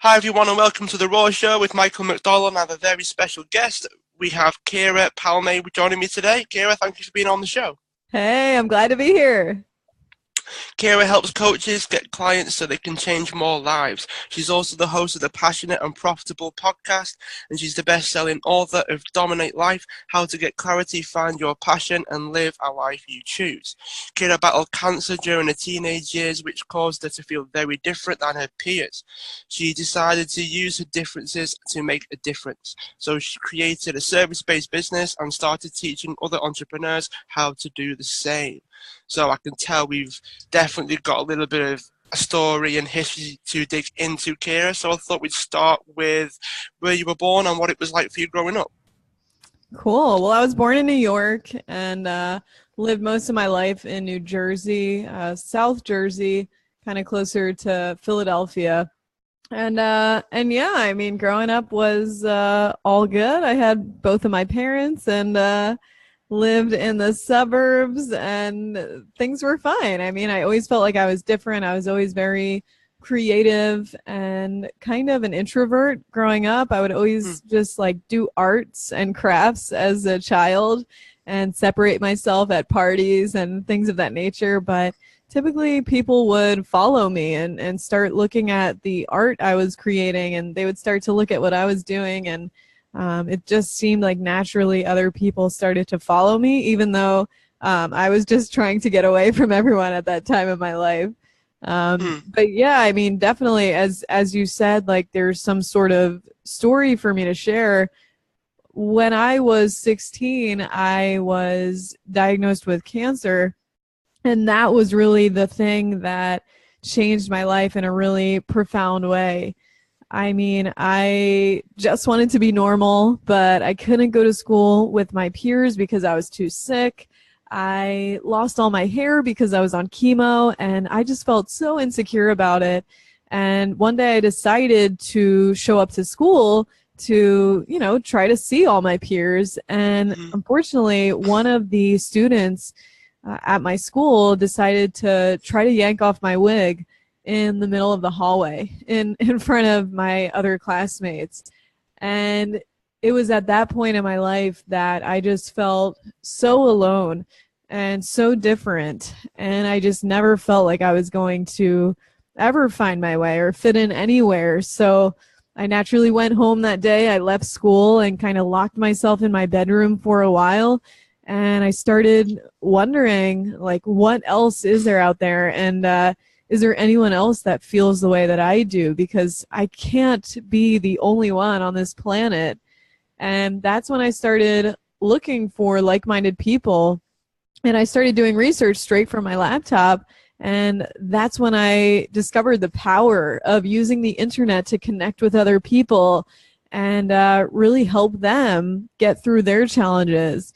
Hi everyone and welcome to The Raw Show with Michael McDowell, and I have a very special guest. We have Keara Palmay joining me today. Keara, thank you for being on the show. Hey, I'm glad to be here. Keara helps coaches get clients so they can change more lives. She's also the host of the Passionate and Profitable podcast, and she's the best-selling author of Dominate Life, How to Get Clarity, Find Your Passion, and Live a Life You Choose. Keara battled cancer during her teenage years, which caused her to feel very different than her peers. She decided to use her differences to make a difference. So she created a service-based business and started teaching other entrepreneurs how to do the same. So I can tell we've definitely got a little bit of a story and history to dig into, Keara. So I thought we'd start with where you were born and what it was like for you growing up. Cool. Well, I was born in New York and lived most of my life in New Jersey, South Jersey, kind of closer to Philadelphia. And yeah, I mean, growing up was all good. I had both of my parents and lived in the suburbs and things were fine. I mean, I always felt like I was different. I was always very creative and kind of an introvert growing up. I would always just like do arts and crafts as a child and separate myself at parties and things of that nature. But typically people would follow me and start looking at the art I was creating, and they would start to look at what I was doing, and it just seemed like naturally other people started to follow me, even though I was just trying to get away from everyone at that time of my life. But yeah, I mean, definitely, as you said, like there's some sort of story for me to share. When I was 16, I was diagnosed with cancer, and that was really the thing that changed my life in a really profound way. I mean, I just wanted to be normal, but I couldn't go to school with my peers because I was too sick. I lost all my hair because I was on chemo, and I just felt so insecure about it. And one day I decided to show up to school to, try to see all my peers. And unfortunately, one of the students at my school decided to try to yank off my wig in the middle of the hallway in front of my other classmates. And it was at that point in my life that I just felt so alone and so different. And I just never felt like I was going to ever find my way or fit in anywhere. So I naturally went home that day. I left school and kind of locked myself in my bedroom for a while. And I started wondering, like, what else is there out there? And is there anyone else that feels the way that I do? Because I can't be the only one on this planet. And that's when I started looking for like-minded people. And I started doing research straight from my laptop. And that's when I discovered the power of using the internet to connect with other people and really help them get through their challenges.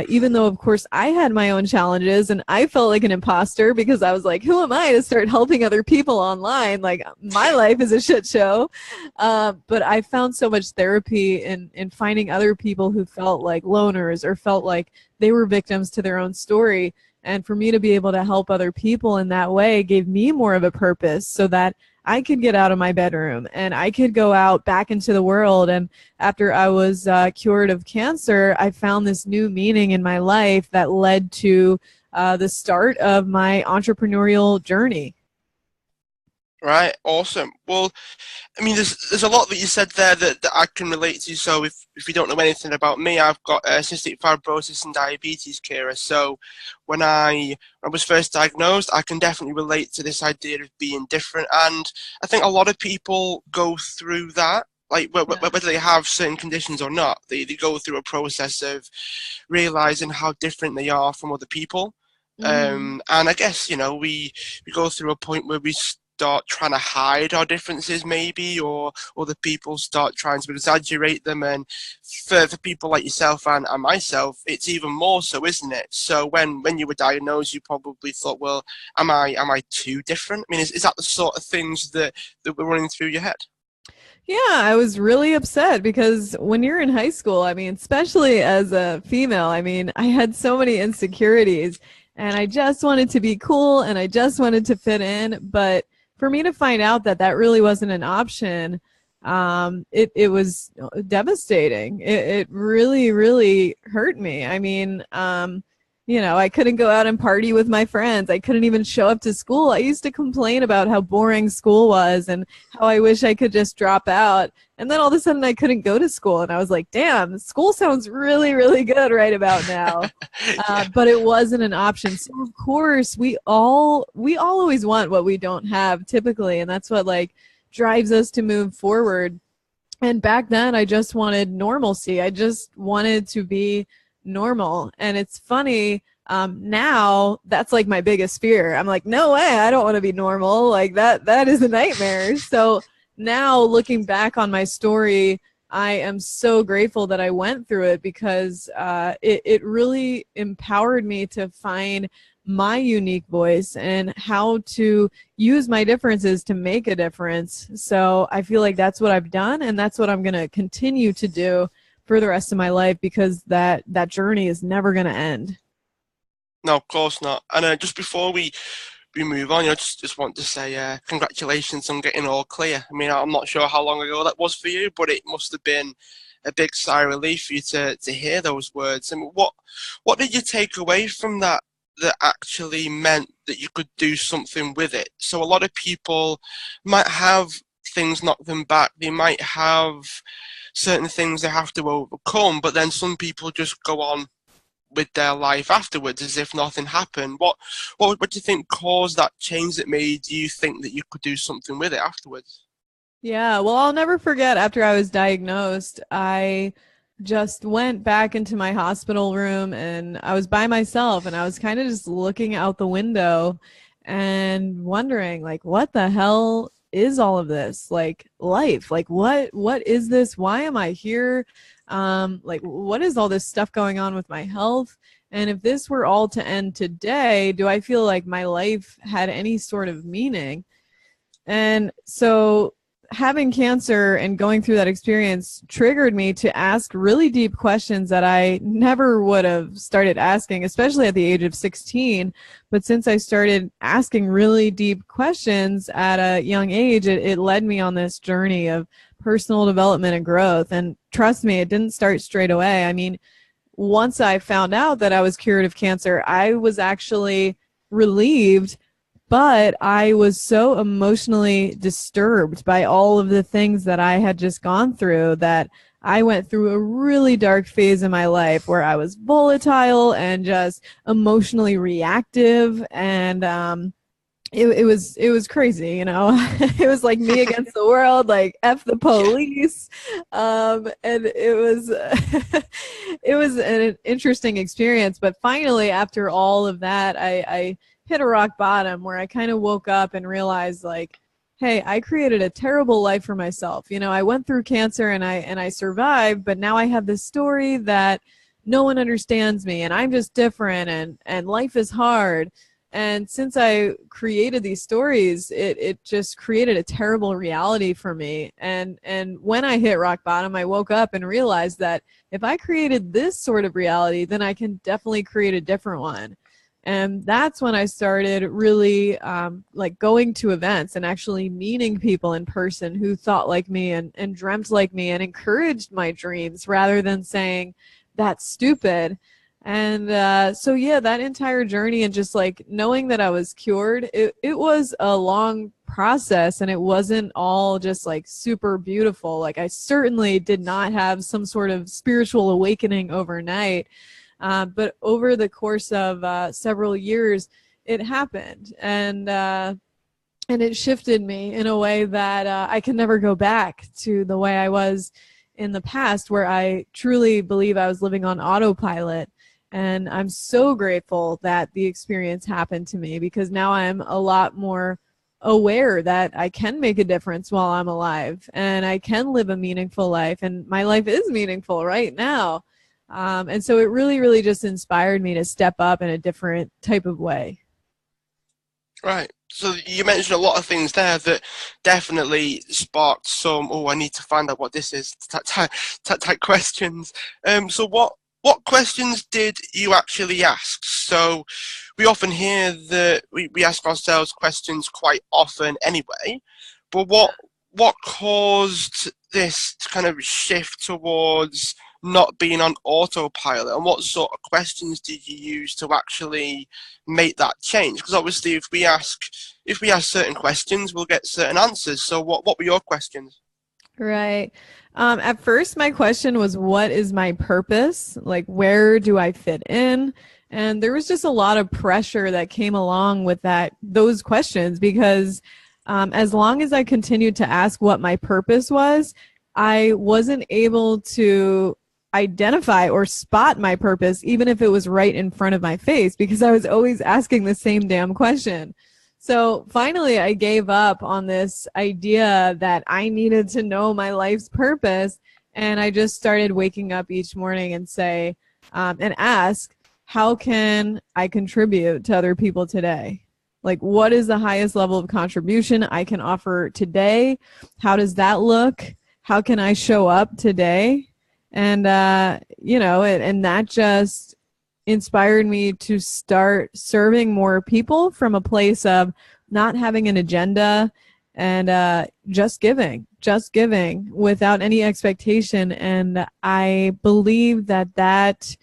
Even though, of course, I had my own challenges and I felt like an imposter because I was like, who am I to start helping other people online? Like, my life is a shit show. But I found so much therapy in finding other people who felt like loners or felt like they were victims to their own story. And for me to be able to help other people in that way gave me more of a purpose so that I could get out of my bedroom and I could go out back into the world. And after I was cured of cancer, I found this new meaning in my life that led to the start of my entrepreneurial journey. Right, awesome. Well, I mean, there's a lot that you said there that I can relate to. So if you don't know anything about me, I've got cystic fibrosis and diabetes, Keara. So when I was first diagnosed, I can definitely relate to this idea of being different. And I think a lot of people go through that, like whether they have certain conditions or not. They go through a process of realizing how different they are from other people. And I guess, we go through a point where we start trying to hide our differences maybe, or other people start trying to exaggerate them. And for people like yourself and myself, it's even more so, isn't it? So when you were diagnosed, you probably thought, well, am I too different? I mean, is that the sort of things that were running through your head? Yeah, I was really upset because when you're in high school, I mean, especially as a female, I mean, I had so many insecurities and I just wanted to be cool and I just wanted to fit in. But for me to find out that that really wasn't an option, it was devastating. It really, really hurt me. I mean, you know, I couldn't go out and party with my friends. I couldn't even show up to school. I used to complain about how boring school was and how I wish I could just drop out. And then all of a sudden I couldn't go to school. And I was like, damn, school sounds really, really good right about now. Yeah. But it wasn't an option. So of course we all always want what we don't have typically. And that's what like drives us to move forward. And back then I just wanted normalcy. I just wanted to be normal. And it's funny, now that's like my biggest fear. I'm like, no way, I don't want to be normal. Like that is a nightmare. So now looking back on my story, I am so grateful that I went through it, because it really empowered me to find my unique voice and how to use my differences to make a difference. So I feel like that's what I've done, and that's what I'm going to continue to do for the rest of my life, because that journey is never going to end. No, of course not. And just before we move on, just want to say congratulations on getting all clear. I mean, I'm not sure how long ago that was for you, but it must have been a big sigh of relief for you to hear those words. I mean, what did you take away from that actually meant that you could do something with it? So a lot of people might have things knock them back. They might have certain things they have to overcome, but then some people just go on with their life afterwards as if nothing happened. What do you think caused that change that made you think that you could do something with it afterwards? Yeah, well, I'll never forget, after I was diagnosed, I just went back into my hospital room and I was by myself, and I was kind of just looking out the window and wondering, like, what the hell is all of this? Like, life, like what is this? Why am I here? Like, what is all this stuff going on with my health? And if this were all to end today, do I feel like my life had any sort of meaning? And so having cancer and going through that experience triggered me to ask really deep questions that I never would have started asking, especially at the age of 16. But since I started asking really deep questions at a young age, it led me on this journey of personal development and growth. And trust me, it didn't start straight away. I mean, once I found out that I was cured of cancer, I was actually relieved, but I was so emotionally disturbed by all of the things that I had just gone through that I went through a really dark phase in my life where I was volatile and just emotionally reactive. And it was crazy, you know. It was like me against the world, like F the police. And it was it was an interesting experience. But finally, after all of that, I hit a rock bottom where I kind of woke up and realized, like, hey, I created a terrible life for myself. You know, I went through cancer and I survived, but now I have this story that no one understands me, and I'm just different, and life is hard. And since I created these stories, it just created a terrible reality for me. And when I hit rock bottom, I woke up and realized that if I created this sort of reality, then I can definitely create a different one. And that's when I started really like going to events and actually meeting people in person who thought like me and dreamt like me and encouraged my dreams rather than saying, that's stupid. And so, yeah, that entire journey and just like knowing that I was cured, it was a long process, and it wasn't all just like super beautiful. Like, I certainly did not have some sort of spiritual awakening overnight. But over the course of several years, it happened, and it shifted me in a way that I can never go back to the way I was in the past, where I truly believe I was living on autopilot. And I'm so grateful that the experience happened to me, because now I'm a lot more aware that I can make a difference while I'm alive, and I can live a meaningful life, and my life is meaningful right now. And so it really, really just inspired me to step up in a different type of way. Right. So you mentioned a lot of things there that definitely sparked some, oh, I need to find out what this is, type questions. So what questions did you actually ask? So we often hear that we ask ourselves questions quite often anyway, but what caused this kind of shift towards not being on autopilot, and what sort of questions did you use to actually make that change? Because obviously if we ask certain questions, we'll get certain answers. So what were your questions? Right. At first, my question was, what is my purpose? Like, where do I fit in? And there was just a lot of pressure that came along with those questions, because as long as I continued to ask what my purpose was, I wasn't able to identify or spot my purpose, even if it was right in front of my face, because I was always asking the same damn question. So finally, I gave up on this idea that I needed to know my life's purpose. And I just started waking up each morning and say, and ask, how can I contribute to other people today? Like, what is the highest level of contribution I can offer today? How does that look? How can I show up today? And, and that just inspired me to start serving more people from a place of not having an agenda and just giving without any expectation. And I believe that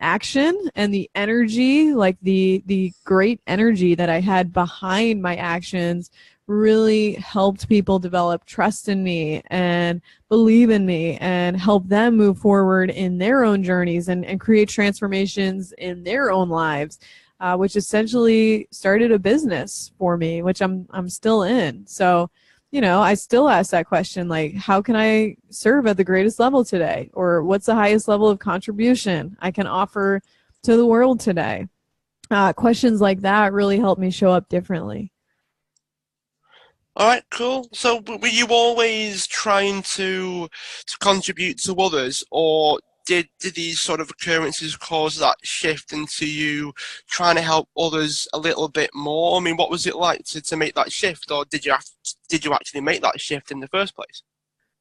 action and the energy, like the great energy that I had behind my actions, really helped people develop trust in me and believe in me and help them move forward in their own journeys and create transformations in their own lives, which essentially started a business for me, which I'm still in. So, I still ask that question, like, how can I serve at the greatest level today? Or what's the highest level of contribution I can offer to the world today? Questions like that really help me show up differently. All right, cool. So were you always trying to contribute to others, or did these sort of occurrences cause that shift into you trying to help others a little bit more? I mean, what was it like to make that shift, or did you actually make that shift in the first place?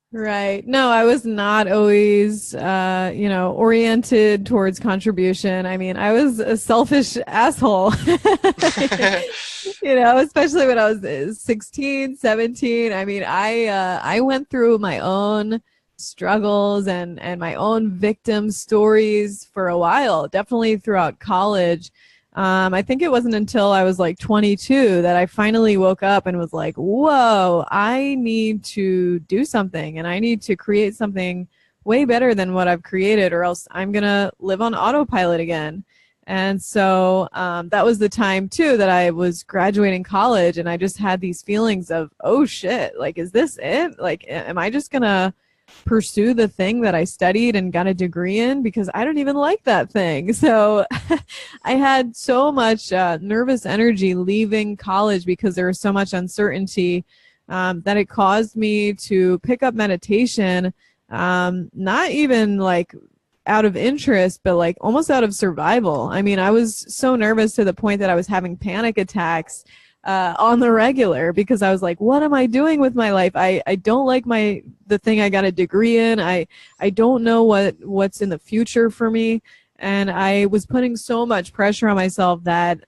Right. No, I was not always, oriented towards contribution. I mean, I was a selfish asshole, especially when I was 16, 17. I mean, I went through my own struggles and my own victim stories for a while, definitely throughout college. I think it wasn't until I was like 22 that I finally woke up and was like, whoa, I need to do something and I need to create something way better than what I've created, or else I'm going to live on autopilot again. And so that was the time, too, that I was graduating college, and I just had these feelings of, oh, shit, like, is this it? Like, am I just going to pursue the thing that I studied and got a degree in, because I don't even like that thing? So I had so much nervous energy leaving college because there was so much uncertainty that it caused me to pick up meditation, not even like out of interest, but like almost out of survival. I mean, I was so nervous to the point that I was having panic attacks on the regular, because I was like, what am I doing with my life? I don't like the thing I got a degree in. I don't know what's in the future for me. And I was putting so much pressure on myself that,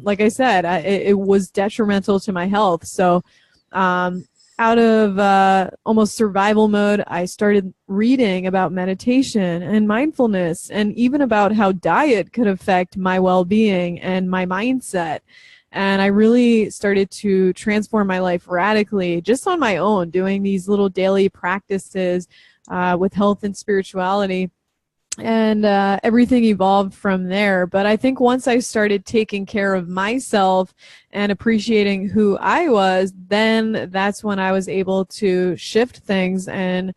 like I said, it was detrimental to my health. So out of almost survival mode, I started reading about meditation and mindfulness, and even about how diet could affect my well-being and my mindset. And I really started to transform my life radically just on my own, doing these little daily practices with health and spirituality. And everything evolved from there. But I think once I started taking care of myself and appreciating who I was, then that's when I was able to shift things and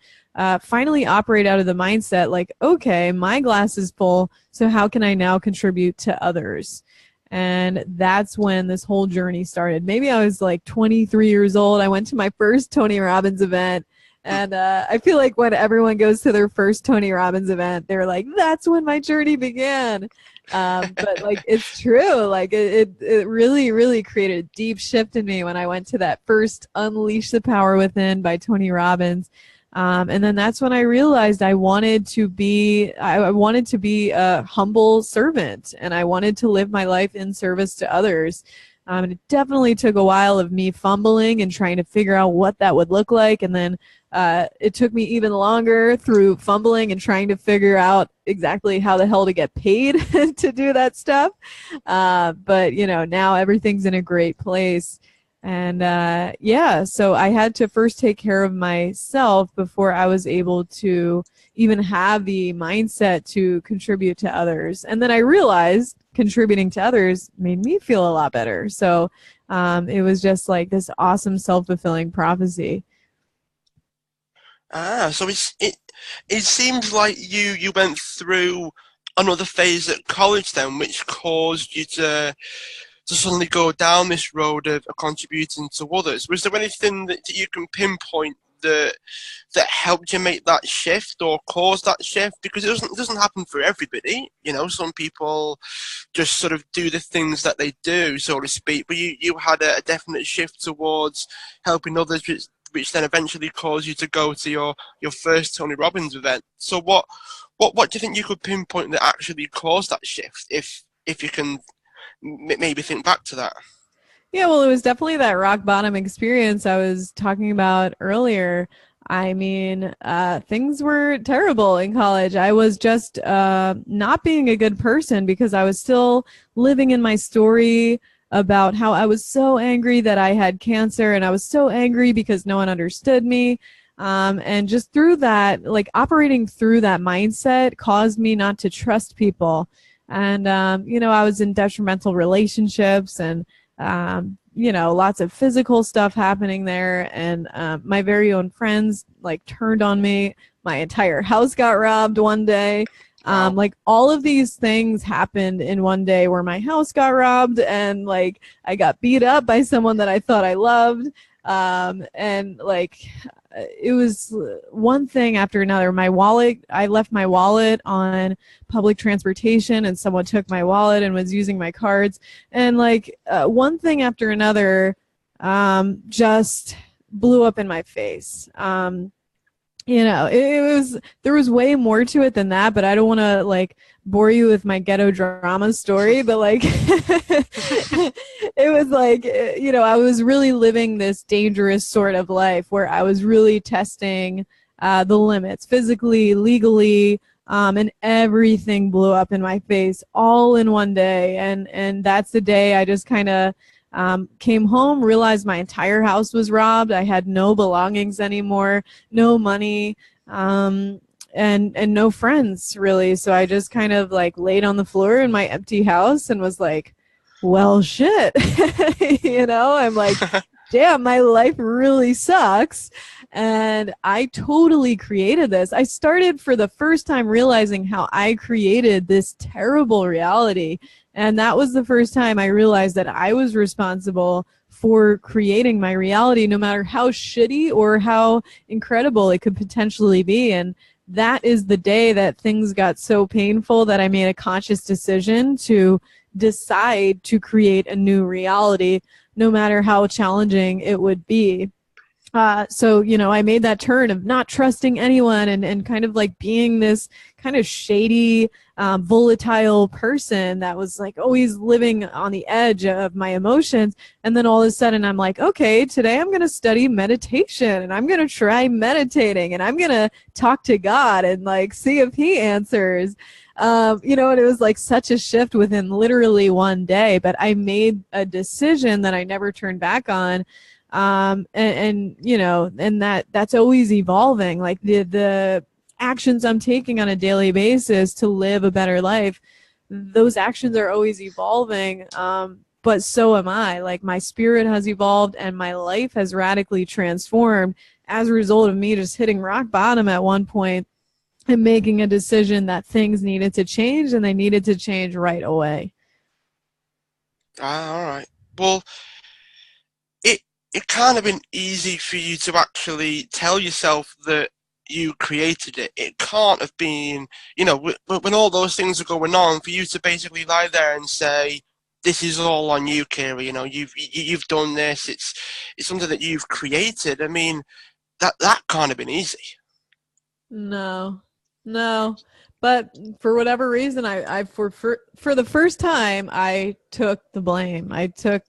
finally operate out of the mindset like, okay, my glass is full, so how can I now contribute to others? And that's when this whole journey started. Maybe I was like 23 years old. I went to my first Tony Robbins event. And I feel like when everyone goes to their first Tony Robbins event, they're like, that's when my journey began. But like, it's true. Like it really, really created a deep shift in me when I went to that first Unleash the Power Within by Tony Robbins. And then that's when I realized I wanted to be a humble servant, and I wanted to live my life in service to others. And it definitely took a while of me fumbling and trying to figure out what that would look like. And then it took me even longer through fumbling and trying to figure out exactly how the hell to get paid to do that stuff. But, now everything's in a great place. And so I had to first take care of myself before I was able to even have the mindset to contribute to others. And then I realized contributing to others made me feel a lot better. So it was just like this awesome self-fulfilling prophecy. So it seems like you went through another phase at college then, which caused you to suddenly go down this road of contributing to others. Was there anything that you can pinpoint that helped you make that shift or cause that shift? Because it doesn't happen for everybody. Some people just sort of do the things that they do, so to speak. But you had a definite shift towards helping others, which then eventually caused you to go to your first Tony Robbins event. So what do you think you could pinpoint that actually caused that shift, if you can maybe think back to that? Yeah, well, it was definitely that rock bottom experience I was talking about earlier. I mean, things were terrible in college. I was just not being a good person because I was still living in my story about how I was so angry that I had cancer, and I was so angry because no one understood me. And just through that, like operating through that mindset caused me not to trust people. And, I was in detrimental relationships and, lots of physical stuff happening there. And my very own friends like turned on me. My entire house got robbed one day. Wow. Like all of these things happened in one day where my house got robbed and like I got beat up by someone that I thought I loved. And like it was one thing after another. I left my wallet on public transportation and someone took my wallet and was using my cards. And like one thing after another just blew up in my face. There was way more to it than that, but I don't want to like bore you with my ghetto drama story, but like it was like, I was really living this dangerous sort of life where I was really testing the limits physically, legally, and everything blew up in my face all in one day. And that's the day I just kind of came home, realized my entire house was robbed. I had no belongings anymore, no money, and no friends really. So I just kind of like laid on the floor in my empty house and was like, well, shit, I'm like, damn, my life really sucks. And I totally created this. I started for the first time realizing how I created this terrible reality. And that was the first time I realized that I was responsible for creating my reality, no matter how shitty or how incredible it could potentially be. And that is the day that things got so painful that I made a conscious decision to decide to create a new reality, no matter how challenging it would be. So, I made that turn of not trusting anyone and kind of like being this kind of shady, volatile person that was like always living on the edge of my emotions. And then all of a sudden I'm like, okay, today I'm going to study meditation and I'm going to try meditating and I'm going to talk to God and like see if he answers. And it was like such a shift within literally one day, but I made a decision that I never turned back on. And that's always evolving. Like the actions I'm taking on a daily basis to live a better life, those actions are always evolving. But so am I. Like my spirit has evolved and my life has radically transformed as a result of me just hitting rock bottom at one point and making a decision that things needed to change and they needed to change right away. All right. Well, it can't have been easy for you to actually tell yourself that you created it. It can't have been, when all those things are going on, for you to basically lie there and say, "This is all on you, Keara. You've done this. It's something that you've created." I mean, that can't have been easy. No, no. But for whatever reason, for the first time, I took the blame. I took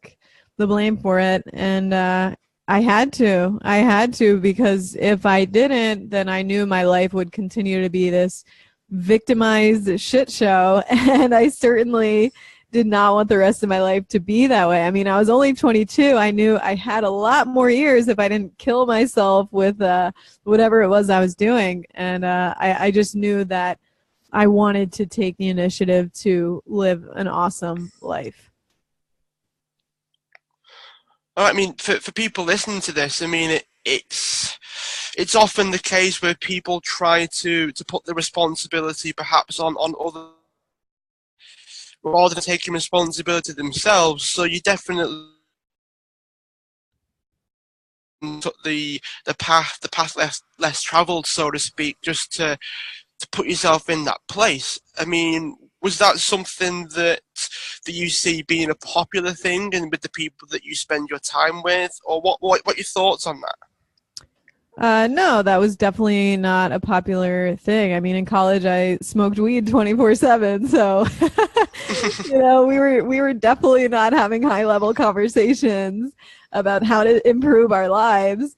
the blame for it, and I had to. I had to, because if I didn't, then I knew my life would continue to be this victimized shit show, and I certainly did not want the rest of my life to be that way. I mean, I was only 22. I knew I had a lot more years if I didn't kill myself with whatever it was I was doing. And I just knew that I wanted to take the initiative to live an awesome life. I mean, for people listening to this, I mean, it's often the case where people try to put the responsibility perhaps on other rather than taking responsibility themselves. So you definitely took the path less traveled, so to speak, just to put yourself in that place. I mean, was that something that you see being a popular thing and with the people that you spend your time with, or what are your thoughts on that? No, that was definitely not a popular thing. I mean, in college, I smoked weed 24/7, so we were definitely not having high level conversations about how to improve our lives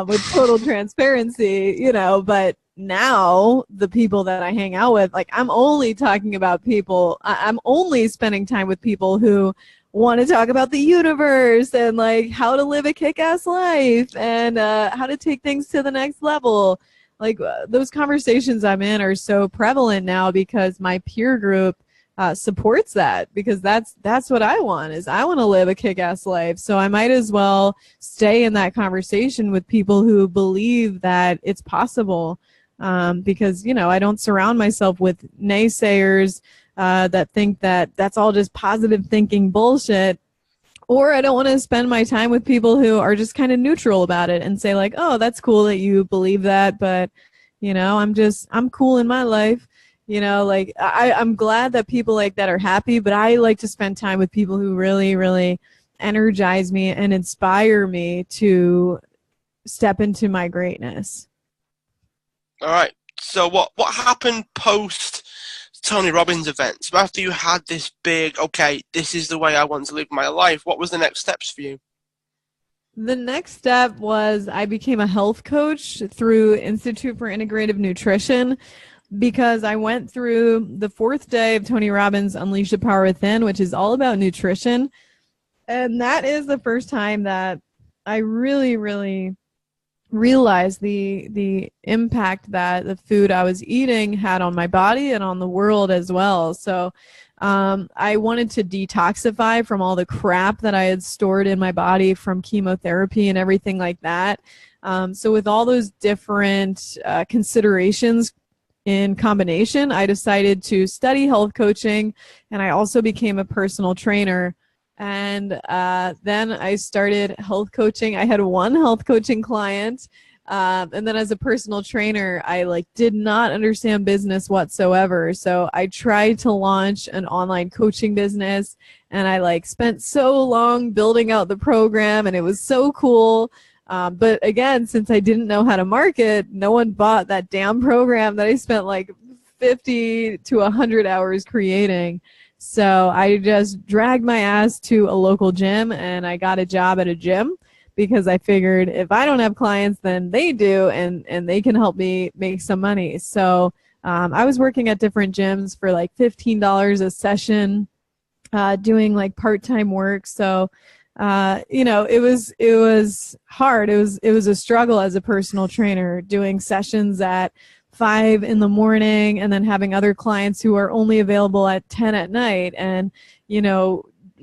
with total transparency. But now the people that I hang out with, like, I'm only talking about people. I'm only spending time with people who want to talk about the universe and like how to live a kick-ass life and how to take things to the next level. Like those conversations I'm in are so prevalent now because my peer group supports that, because that's what I want. Is I want to live a kick-ass life, so I might as well stay in that conversation with people who believe that it's possible, because I don't surround myself with naysayers that think that that's all just positive thinking bullshit. Or I don't want to spend my time with people who are just kind of neutral about it and say like, oh, that's cool that you believe that, but I'm cool in my life. Like I'm glad that people like that are happy, but I like to spend time with people who really, really energize me and inspire me to step into my greatness. All right. So what happened post Tony Robbins event? So after you had this big, okay, this is the way I want to live my life, what was the next steps for you? The next step was I became a health coach through Institute for Integrative Nutrition, because I went through the 4th day of Tony Robbins' Unleash the Power Within, which is all about nutrition. And that is the first time that I really, really realized the impact that the food I was eating had on my body and on the world as well. So I wanted to detoxify from all the crap that I had stored in my body from chemotherapy and everything like that. So with all those different considerations in combination, I decided to study health coaching, and I also became a personal trainer. And then I started health coaching. I had one health coaching client. And then as a personal trainer, I did not understand business whatsoever. So I tried to launch an online coaching business, and I spent so long building out the program, and it was so cool. But again, since I didn't know how to market, no one bought that damn program that I spent 50 to 100 hours creating. So I just dragged my ass to a local gym, and I got a job at a gym because I figured if I don't have clients, then they do, and they can help me make some money. So I was working at different gyms for $15 a session, doing part-time work. So it was hard. It was a struggle as a personal trainer, doing sessions at 5 in the morning and then having other clients who are only available at 10 at night, and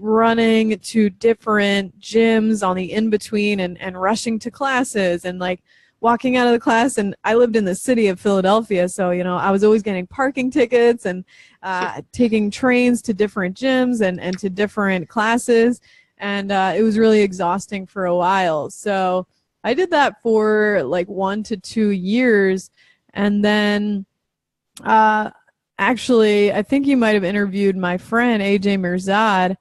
running to different gyms on the in-between and rushing to classes and walking out of the class. And I lived in the city of Philadelphia, so I was always getting parking tickets and taking trains to different gyms and to different classes, and it was really exhausting for a while. So I did that for 1 to 2 years. And then, actually, I think you might have interviewed my friend, AJ Mirzad.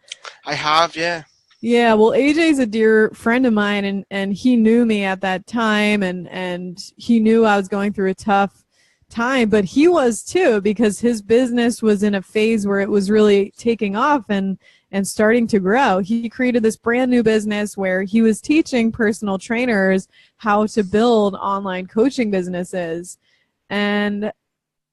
I have, yeah. Yeah, well, AJ's a dear friend of mine, and he knew me at that time, and he knew I was going through a tough time, but he was too, because his business was in a phase where it was really taking off and starting to grow. He created this brand new business where he was teaching personal trainers how to build online coaching businesses. And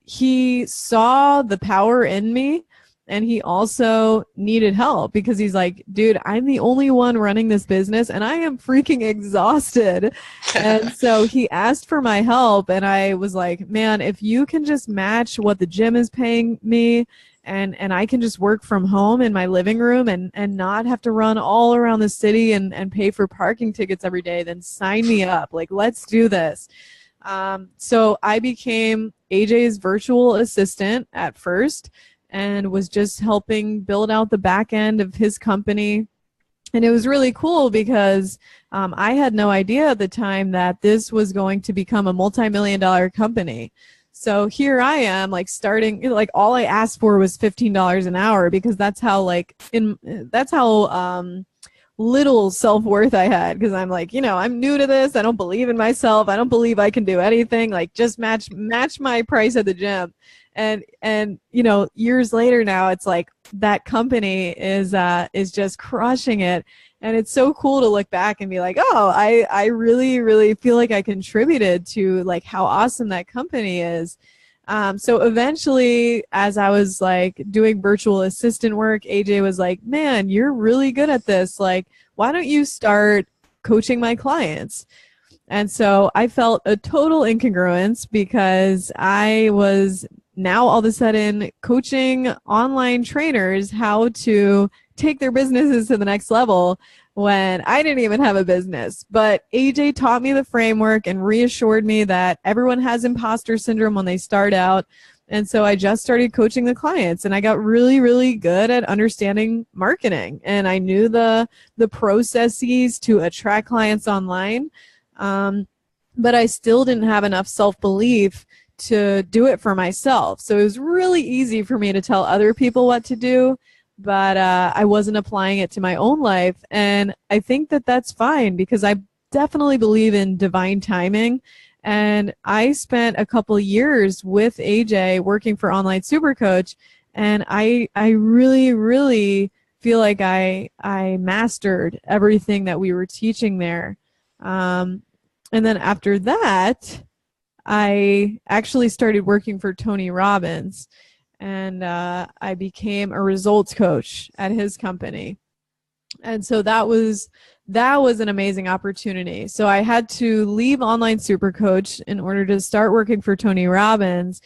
he saw the power in me, and he also needed help because he's like, dude, I'm the only one running this business and I am freaking exhausted. And so he asked for my help, and I was like, man, if you can just match what the gym is paying me, and I can just work from home in my living room and not have to run all around the city and pay for parking tickets every day, then sign me up. Like, let's do this. So I became AJ's virtual assistant at first, and was just helping build out the back end of his company. And it was really cool because I had no idea at the time that this was going to become a multi-million-dollar company. So here I am, like, starting, like, all I asked for was $15 an hour, because that's how little self-worth I had, because I'm like, I'm new to this. I don't believe in myself. I don't believe I can do anything. Like, just match my price at the gym. And years later now, it's like that company is just crushing it. And it's so cool to look back and be like, oh, I really, really feel like I contributed to, like, how awesome that company is. So eventually, as I was, like, doing virtual assistant work, AJ was like, man, you're really good at this. Like, why don't you start coaching my clients? And so I felt a total incongruence, because I was now all of a sudden coaching online trainers how to take their businesses to the next level when I didn't even have a business. But AJ taught me the framework and reassured me that everyone has imposter syndrome when they start out. And so I just started coaching the clients, and I got really, really good at understanding marketing. And I knew the processes to attract clients online. But I still didn't have enough self-belief to do it for myself. So it was really easy for me to tell other people what to do, but I wasn't applying it to my own life. And I think that that's fine, because I definitely believe in divine timing. And I spent a couple years with AJ working for Online Supercoach, and I really, really feel like I mastered everything that we were teaching there. And then after that, I actually started working for Tony Robbins, and I became a results coach at his company. And so that was an amazing opportunity. So I had to leave Online Supercoach in order to start working for Tony Robbins.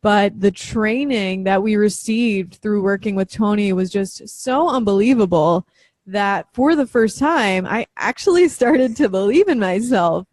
But the training that we received through working with Tony was just so unbelievable that for the first time, I actually started to believe in myself.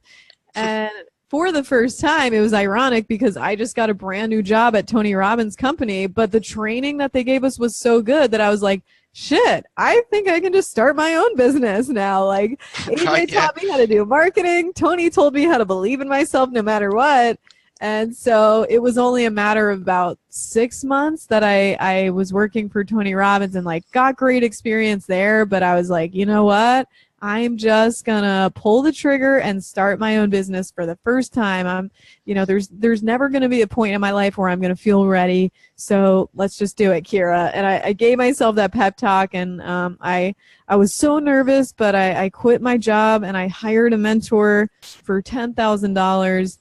And for the first time, it was ironic because I just got a brand new job at Tony Robbins' company, but the training that they gave us was so good that I was like, shit, I think I can just start my own business now. Like, AJ taught me how to do marketing. Tony told me how to believe in myself no matter what. And so it was only a matter of about 6 months that I was working for Tony Robbins and, like, got great experience there. But I was like, you know what? I'm just gonna pull the trigger and start my own business for the first time. There's never gonna be a point in my life where I'm gonna feel ready. So let's just do it, Keara. And I gave myself that pep talk, and I was so nervous, but I quit my job and I hired a mentor for $10,000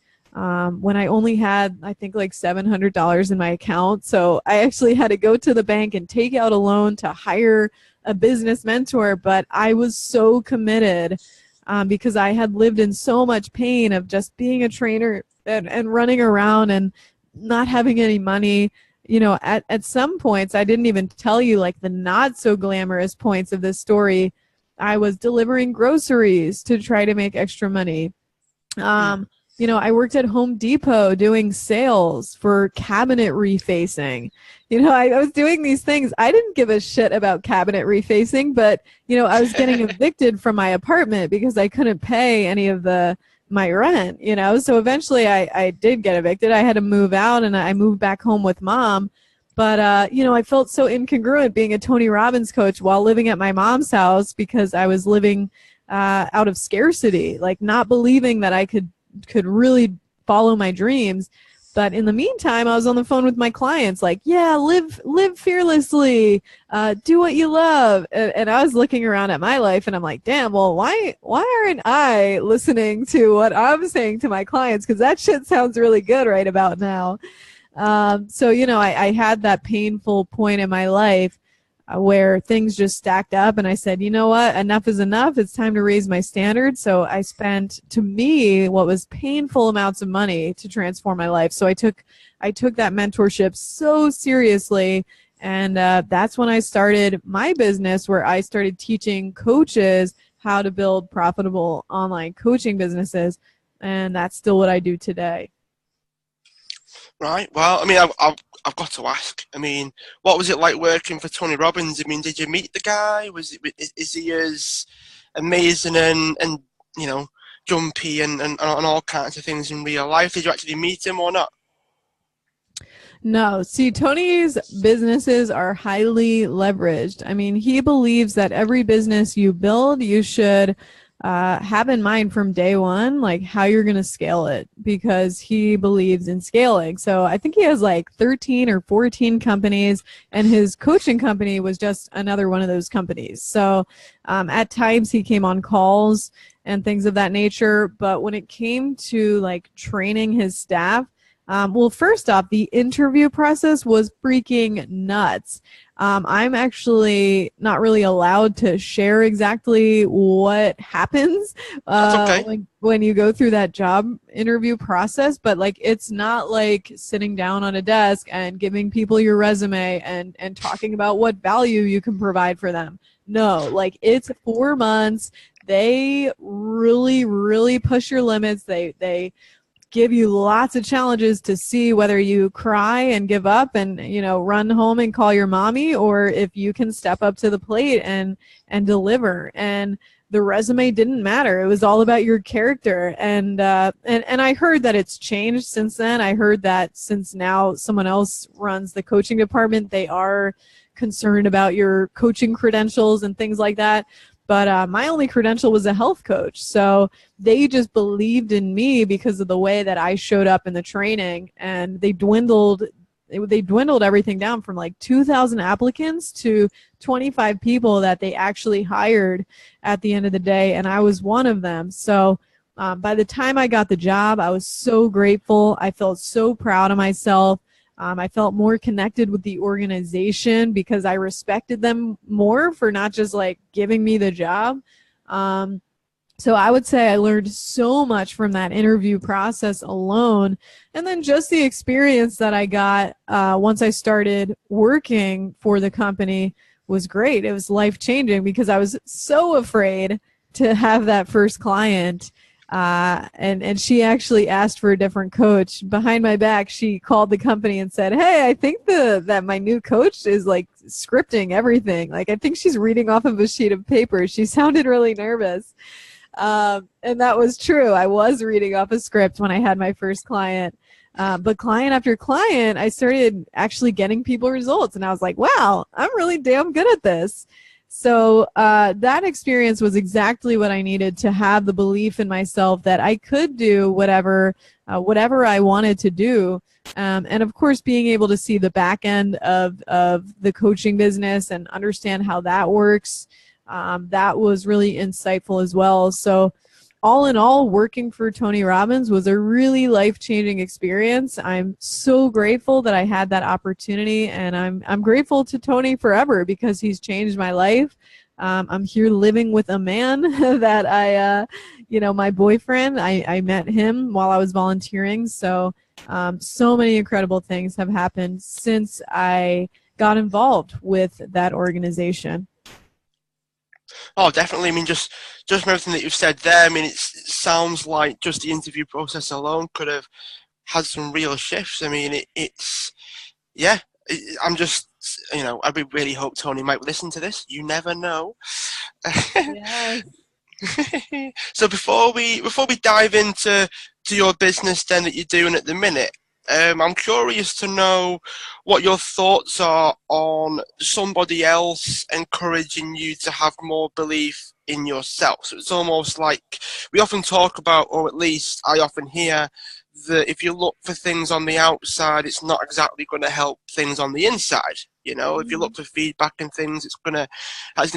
when I only had, I think, like $700 in my account. So I actually had to go to the bank and take out a loan to hire a business mentor, but I was so committed because I had lived in so much pain of just being a trainer and running around and not having any money. At some points, I didn't even tell you, like, the not so glamorous points of this story. I was delivering groceries to try to make extra money. I worked at Home Depot doing sales for cabinet refacing. I was doing these things. I didn't give a shit about cabinet refacing, but, I was getting evicted from my apartment because I couldn't pay any of my rent, So eventually I did get evicted. I had to move out, and I moved back home with Mom. But, I felt so incongruent being a Tony Robbins coach while living at my mom's house because I was living out of scarcity, like not believing that I could really follow my dreams. But in the meantime, I was on the phone with my clients like, yeah, live fearlessly, do what you love. And I was looking around at my life and I'm like, damn, well, why aren't I listening to what I'm saying to my clients? Because that shit sounds really good right about now. So, I had that painful point in my life where things just stacked up, and I said, you know what, enough is enough. It's time to raise my standards. So I spent, to me, what was painful amounts of money to transform my life. So I took that mentorship so seriously, and that's when I started my business, where I started teaching coaches how to build profitable online coaching businesses, and that's still what I do today. Right. Well, I mean, I've got to ask. I mean, what was it like working for Tony Robbins? I mean, did you meet the guy? Is he as amazing and jumpy and all kinds of things in real life? Did you actually meet him or not? No, see, Tony's businesses are highly leveraged. I mean, he believes that every business you build, you should have in mind from day one, like how you're going to scale it, because he believes in scaling. So I think he has like 13 or 14 companies, and his coaching company was just another one of those companies. So at times he came on calls and things of that nature. But when it came to like training his staff, well, first off, the interview process was freaking nuts. I'm actually not really allowed to share exactly what happens That's okay. when you go through that job interview process, but like it's not like sitting down on a desk and giving people your resume and talking about what value you can provide for them. No, like it's 4 months. They really, really push your limits. They give you lots of challenges to see whether you cry and give up and run home and call your mommy, or if you can step up to the plate and deliver. And the resume didn't matter. It was all about your character. And I heard that it's changed since then. I heard that since now someone else runs the coaching department, they are concerned about your coaching credentials and things like that. But my only credential was a health coach. So they just believed in me because of the way that I showed up in the training, and they dwindled everything down from like 2,000 applicants to 25 people that they actually hired at the end of the day, and I was one of them. So by the time I got the job, I was so grateful. I felt so proud of myself. I felt more connected with the organization because I respected them more for not just like giving me the job. So I would say I learned so much from that interview process alone. And then just the experience that I got once I started working for the company was great. It was life-changing because I was so afraid to have that first client. And she actually asked for a different coach. Behind my back, she called the company and said, hey, I think that my new coach is like scripting everything. Like, I think she's reading off of a sheet of paper. She sounded really nervous. And that was true. I was reading off a script when I had my first client. But client after client, I started actually getting people results. And I was like, wow, I'm really damn good at this. So that experience was exactly what I needed to have the belief in myself that I could do whatever I wanted to do. And of course, being able to see the back end of the coaching business and understand how that works, that was really insightful as well. So all in all, working for Tony Robbins was a really life-changing experience. I'm so grateful that I had that opportunity, and I'm grateful to Tony forever because he's changed my life. I'm here living with a man that my boyfriend, I met him while I was volunteering. So many incredible things have happened since I got involved with that organization. Oh, definitely. I mean, just from everything that you've said there, I mean, it sounds like just the interview process alone could have had some real shifts. I mean, yeah. I'm just, I really hope Tony might listen to this. You never know. Yes. So before we dive into your business then that you're doing at the minute, I'm curious to know what your thoughts are on somebody else encouraging you to have more belief in yourself. So it's almost like we often talk about, or at least I often hear, that if you look for things on the outside, it's not exactly going to help things on the inside. You know, if you look for feedback and things, it's going to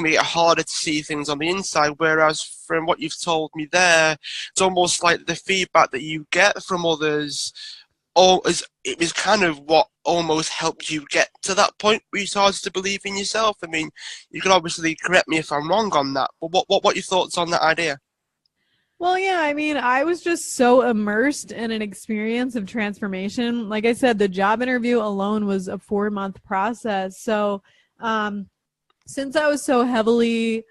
make it harder to see things on the inside. Whereas from what you've told me there, it's almost like the feedback that you get from others, it was kind of what almost helped you get to that point where you started to believe in yourself. I mean, you can obviously correct me if I'm wrong on that, but what are your thoughts on that idea? Well, yeah, I mean, I was just so immersed in an experience of transformation. Like I said, the job interview alone was a 4-month process. So, since I was so heavily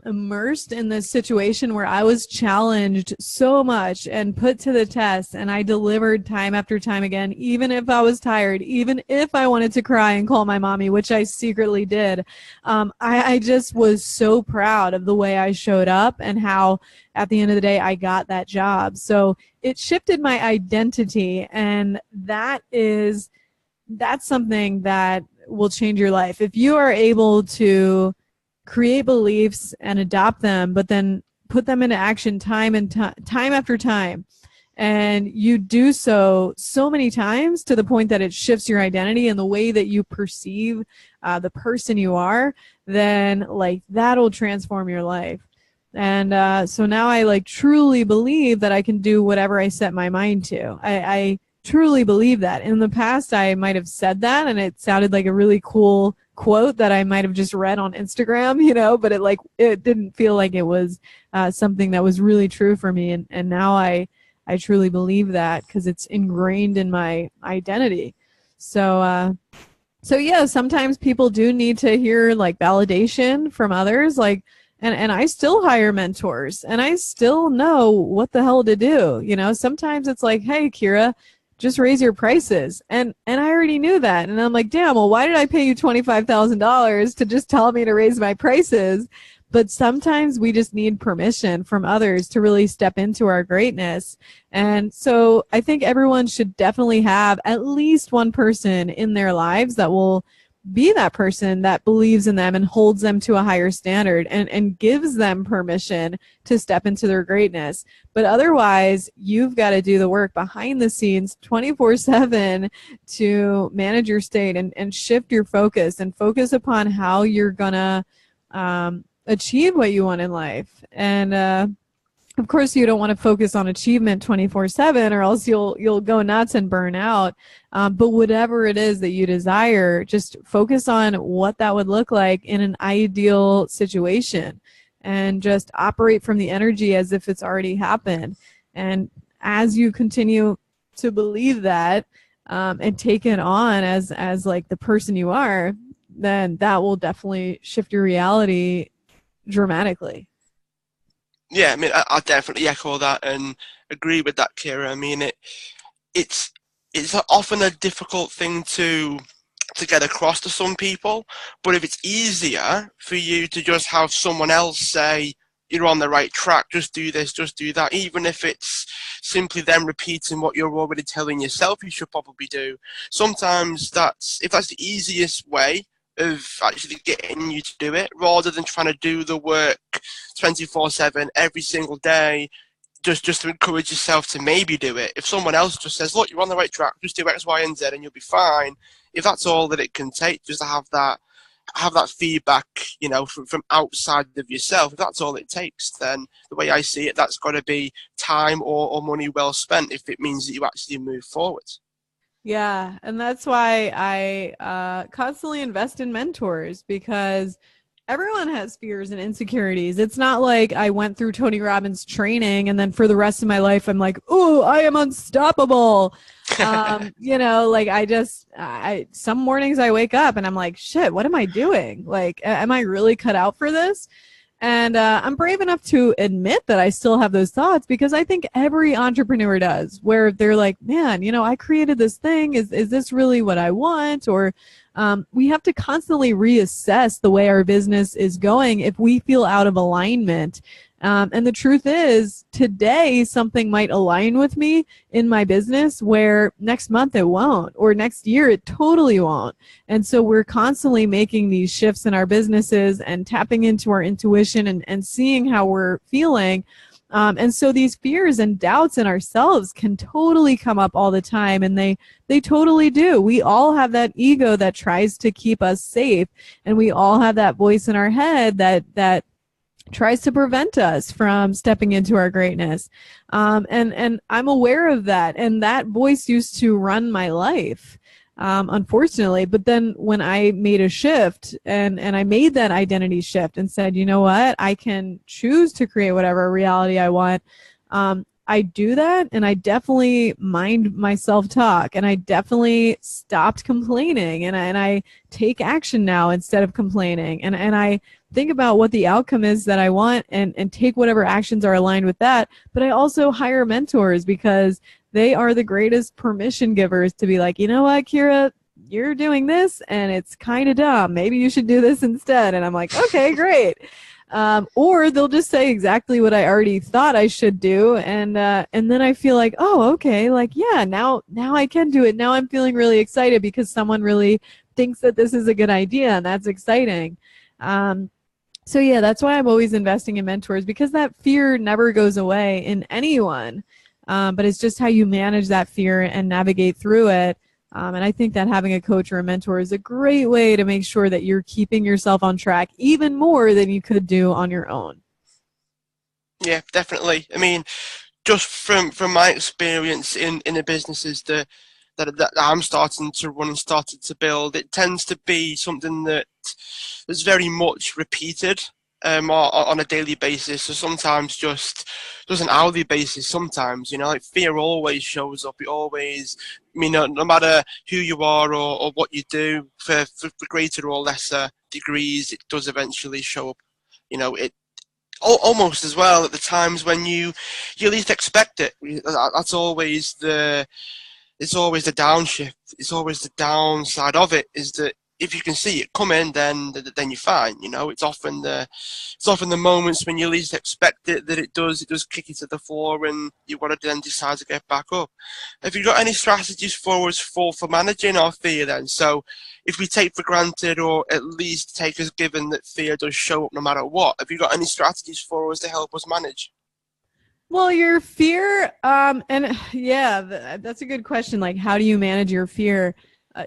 immersed in this situation where I was challenged so much and put to the test, and I delivered time after time again, even if I was tired, even if I wanted to cry and call my mommy, which I secretly did. I just was so proud of the way I showed up and how at the end of the day I got that job. So it shifted my identity, and that's something that will change your life. If you are able to create beliefs and adopt them, but then put them into action time after time, and you do so many times to the point that it shifts your identity and the way that you perceive the person you are, then like that'll transform your life. And so now I like truly believe that I can do whatever I set my mind to. I truly believe that. In the past, I might have said that, and it sounded like a really cool quote that I might have just read on Instagram, but it didn't feel like it was something that was really true for me. And now I truly believe that because it's ingrained in my identity. So yeah, sometimes people do need to hear like validation from others, and I still hire mentors, and I still know what the hell to do. Sometimes it's like, hey, Keara, just raise your prices. And I already knew that. And I'm like, damn, well, why did I pay you $25,000 to just tell me to raise my prices? But sometimes we just need permission from others to really step into our greatness. And so I think everyone should definitely have at least one person in their lives that will be that person that believes in them and holds them to a higher standard and gives them permission to step into their greatness. But otherwise, you've got to do the work behind the scenes 24/7 to manage your state and shift your focus and focus upon how you're going to achieve what you want in life. And of course, you don't want to focus on achievement 24/7 or else you'll go nuts and burn out. But whatever it is that you desire, just focus on what that would look like in an ideal situation and just operate from the energy as if it's already happened. And as you continue to believe that and take it on as like the person you are, then that will definitely shift your reality dramatically. Yeah, I mean, I definitely echo that and agree with that, Keara. I mean, it's often a difficult thing to get across to some people, but if it's easier for you to just have someone else say, you're on the right track, just do this, just do that, even if it's simply them repeating what you're already telling yourself you should probably do. Sometimes if that's the easiest way of actually getting you to do it, rather than trying to do the work 24/7 every single day, just to encourage yourself to maybe do it. If someone else just says, look, you're on the right track, just do X, Y, and Z and you'll be fine. If that's all that it can take, just to have that feedback, from outside of yourself, if that's all it takes, then the way I see it, that's got to be time or money well spent if it means that you actually move forward. Yeah, and that's why I constantly invest in mentors, because everyone has fears and insecurities. It's not like I went through Tony Robbins training and then for the rest of my life I'm like, oh, I am unstoppable. Some mornings I wake up and I'm like, shit, what am I doing? Like, am I really cut out for this? And I'm brave enough to admit that I still have those thoughts, because I think every entrepreneur does, where they're like, man, I created this thing. Is this really what I want? Or we have to constantly reassess the way our business is going if we feel out of alignment. And the truth is, today something might align with me in my business where next month it won't, or next year it totally won't. And so we're constantly making these shifts in our businesses and tapping into our intuition and seeing how we're feeling. And so these fears and doubts in ourselves can totally come up all the time, and they totally do. We all have that ego that tries to keep us safe, and we all have that voice in our head that tries to prevent us from stepping into our greatness. And I'm aware of that, and that voice used to run my life. Unfortunately. But then when I made a shift and I made that identity shift and said, you know what, I can choose to create whatever reality I want. I do that, and I definitely mind my self-talk, and I definitely stopped complaining, and I take action now instead of complaining, and I think about what the outcome is that I want and take whatever actions are aligned with that. But I also hire mentors because they are the greatest permission givers to be like, you know what, Keara, you're doing this and it's kind of dumb. Maybe you should do this instead. And I'm like, okay, great. Or they'll just say exactly what I already thought I should do. And then I feel like, oh, okay, like, yeah, now I can do it. Now I'm feeling really excited because someone really thinks that this is a good idea, and that's exciting. So yeah, that's why I'm always investing in mentors, because that fear never goes away in anyone. But it's just how you manage that fear and navigate through it. And I think that having a coach or a mentor is a great way to make sure that you're keeping yourself on track even more than you could do on your own. Yeah, definitely. I mean, just from my experience in the businesses that I'm starting to run and started to build, it tends to be something that is very much repeated on a daily basis, or sometimes just an hourly basis. Sometimes, like fear always shows up. It always, no matter who you are or what you do, for greater or lesser degrees, it does eventually show up. It almost as well at the times when you least expect it. That's always it's always the downshift. It's always the downside of it, is that if you can see it coming, then you're fine. It's often the moments when you least expect it that it does kick you to the floor, and you want to then decide to get back up. Have you got any strategies for us for managing our fear then? So if we take for granted, or at least take as given, that fear does show up no matter what, have you got any strategies for us to help us manage? Well, your fear, and yeah, that's a good question. Like, how do you manage your fear?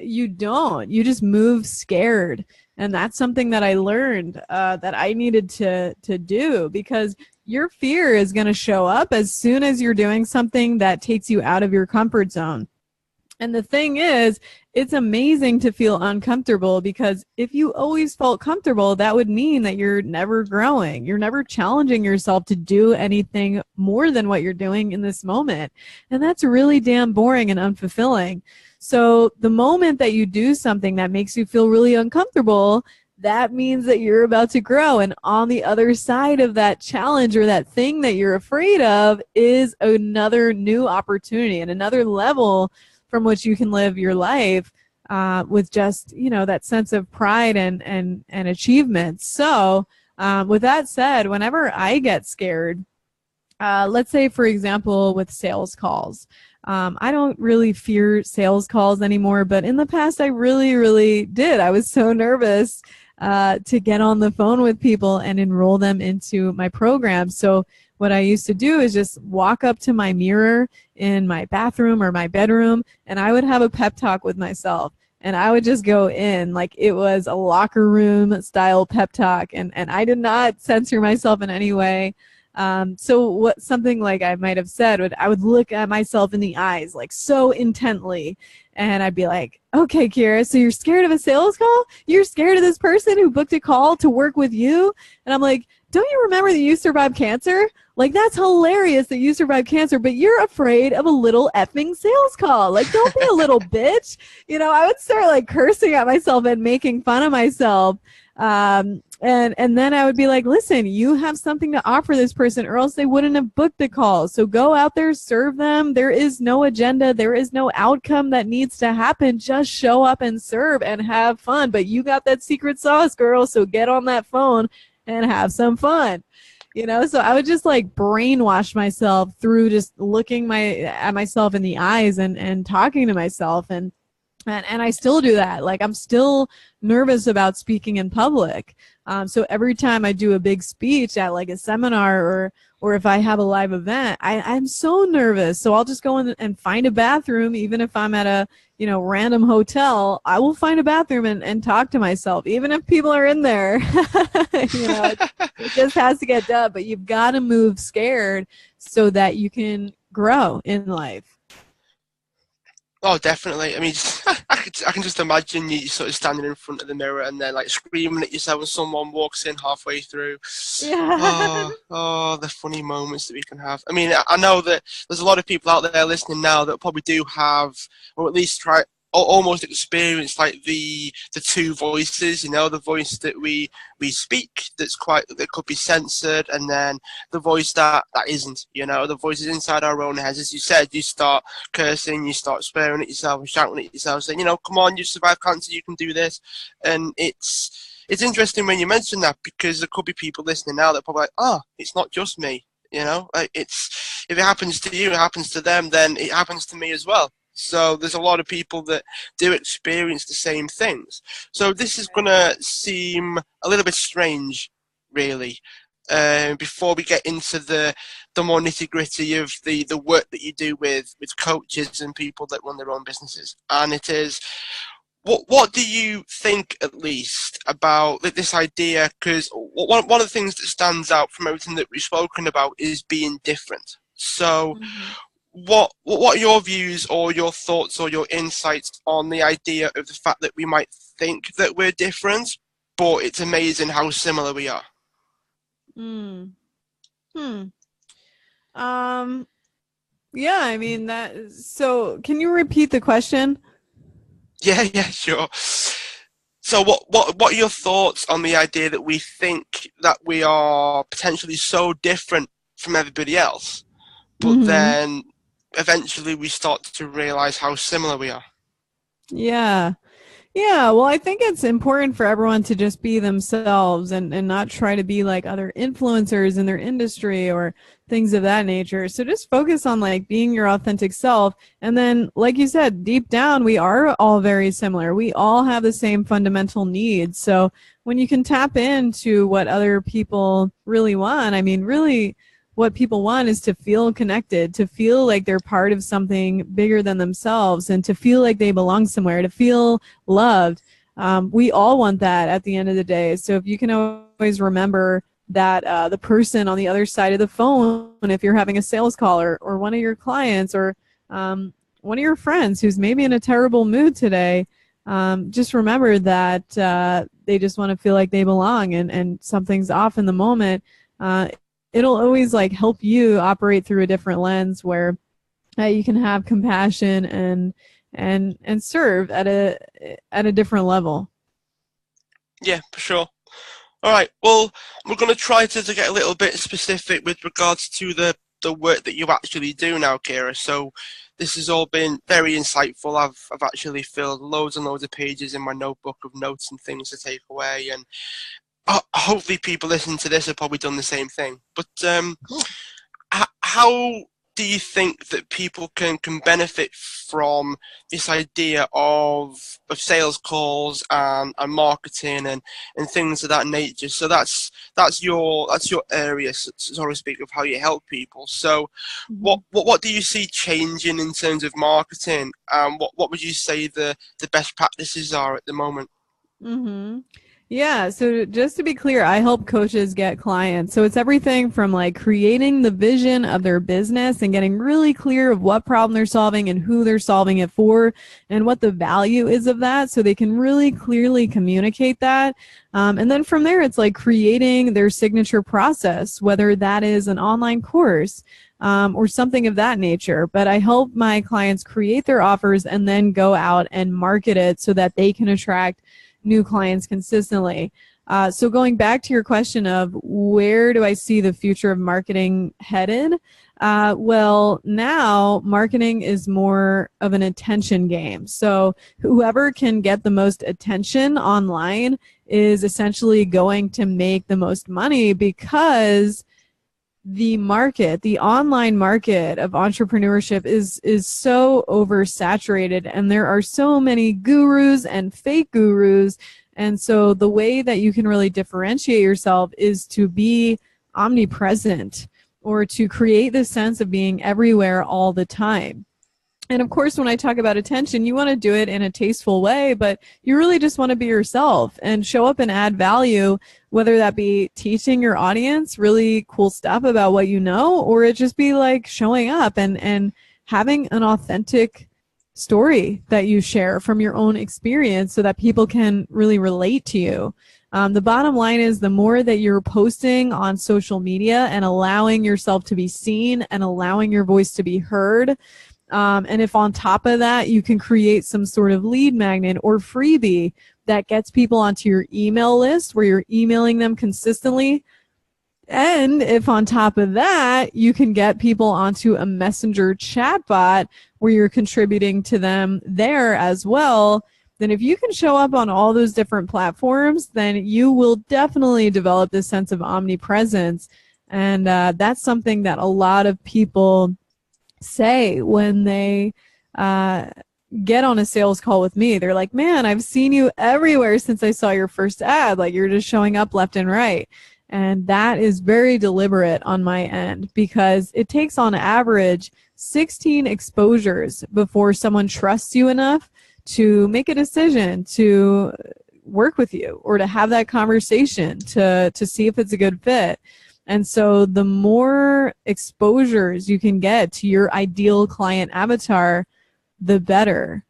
You don't. You just move scared. And that's something that I learned that I needed to do, because your fear is going to show up as soon as you're doing something that takes you out of your comfort zone. And the thing is, it's amazing to feel uncomfortable, because if you always felt comfortable, that would mean that you're never growing. You're never challenging yourself to do anything more than what you're doing in this moment. And that's really damn boring and unfulfilling. So the moment that you do something that makes you feel really uncomfortable, that means that you're about to grow. And on the other side of that challenge or that thing that you're afraid of is another new opportunity and another level from which you can live your life with just, that sense of pride and achievement. So with that said, whenever I get scared, let's say, for example, with sales calls, I don't really fear sales calls anymore, but in the past I really, really did. I was so nervous to get on the phone with people and enroll them into my program. So what I used to do is just walk up to my mirror in my bathroom or my bedroom, and I would have a pep talk with myself. And I would just go in like it was a locker room style pep talk. And I did not censor myself in any way. So something like I might have said, I would look at myself in the eyes like so intently, and I'd be like, okay, Keara, so you're scared of a sales call? You're scared of this person who booked a call to work with you? And I'm like, don't you remember that you survived cancer? Like, that's hilarious that you survived cancer, but you're afraid of a little effing sales call. Like, don't be a little bitch. I would start like cursing at myself and making fun of myself. And then I would be like, listen, you have something to offer this person, or else they wouldn't have booked the call. So go out there, serve them. There is no agenda. There is no outcome that needs to happen. Just show up and serve and have fun. But you got that secret sauce, girl. So get on that phone and have some fun. So I would just like brainwash myself through just looking at myself in the eyes and talking to myself. And And I still do that. Like, I'm still nervous about speaking in public. So every time I do a big speech at like a seminar, or if I have a live event, I'm so nervous. So I'll just go in and find a bathroom, even if I'm at a, random hotel. I will find a bathroom and talk to myself, even if people are in there. It just has to get done. But you've got to move scared so that you can grow in life. Oh, definitely. I mean, I can just imagine you sort of standing in front of the mirror and then like screaming at yourself when someone walks in halfway through. Yeah. The funny moments that we can have. I mean, I know that there's a lot of people out there listening now that probably do have, or at least try, or almost experience like the two voices. The voice that we speak that could be censored, and then the voice that isn't. The voices inside our own heads. As you said, you start cursing, you start swearing at yourself and shouting at yourself, saying, come on, you survived cancer, you can do this. And it's interesting when you mention that, because there could be people listening now that are probably like, it's not just me. Like, if it happens to you, it happens to them, then it happens to me as well. So there's a lot of people that do experience the same things. So this is going to seem a little bit strange, really, before we get into the more nitty-gritty of the work that you do with coaches and people that run their own businesses. And it is, what do you think, at least, about this idea? Because one of the things that stands out from everything that we've spoken about is being different. So what are your views or your thoughts or your insights on the idea of the fact that we might think that we're different, but it's amazing how similar we are? Yeah, I mean so can you repeat the question? Yeah, sure. So what are your thoughts on the idea that we think that we are potentially so different from everybody else, but then eventually we start to realize how similar we are? Yeah. Well, I think it's important for everyone to just be themselves and not try to be like other influencers in their industry or things of that nature. So just focus on like being your authentic self. And then, like you said, deep down, we are all very similar. We all have the same fundamental needs. So when you can tap into what other people really want, I mean, really, what people want is to feel connected, to feel like they're part of something bigger than themselves, and to feel like they belong somewhere, to feel loved. We all want that at the end of the day. So if you can always remember that the person on the other side of the phone, if you're having a sales call, or one of your clients, or one of your friends who's maybe in a terrible mood today, just remember that they just want to feel like they belong, and something's off in the moment. It'll always like help you operate through a different lens where you can have compassion and serve at a different level. Yeah, for sure. All right. Well, we're going to try to get a little bit specific with regards to the work that you actually do now, Keara. So this has all been very insightful. I've actually filled loads and loads of pages in my notebook of notes and things to take away, and hopefully people listening to this have probably done the same thing. But how do you think that people can benefit from this idea of sales calls and marketing and things of that nature? So that's your area, so to speak, of how you help people. So what do you see changing in terms of marketing? What would you say the best practices are at the moment? Yeah, so just to be clear, I help coaches get clients. So it's everything from like creating the vision of their business and getting really clear of what problem they're solving and who they're solving it for and what the value is of that, so they can really clearly communicate that. And then from there, it's like creating their signature process, whether that is an online course or something of that nature. But I help my clients create their offers and then go out and market it so that they can attract new clients consistently. So going back to your question of where do I see the future of marketing headed? Well, now marketing is more of an attention game. So whoever can get the most attention online is essentially going to make the most money, because the online market of entrepreneurship is so oversaturated, and there are so many gurus and fake gurus. And so the way that you can really differentiate yourself is to be omnipresent, or to create this sense of being everywhere all the time. And of course, when I talk about attention, you want to do it in a tasteful way, but you really just want to be yourself and show up and add value, whether that be teaching your audience really cool stuff about what you know, or it just be like showing up and having an authentic story that you share from your own experience so that people can really relate to you. The bottom line is, the more that you're posting on social media and allowing yourself to be seen and allowing your voice to be heard, and if on top of that you can create some sort of lead magnet or freebie that gets people onto your email list where you're emailing them consistently, and if on top of that you can get people onto a messenger chatbot where you're contributing to them there as well, then if you can show up on all those different platforms, then you will definitely develop this sense of omnipresence. And that's something that a lot of people say when they get on a sales call with me. They're like, man, I've seen you everywhere since I saw your first ad. Like, you're just showing up left and right. And that is very deliberate on my end, because it takes on average 16 exposures before someone trusts you enough to make a decision to work with you or to have that conversation to see if it's a good fit. And so the more exposures you can get to your ideal client avatar, the better.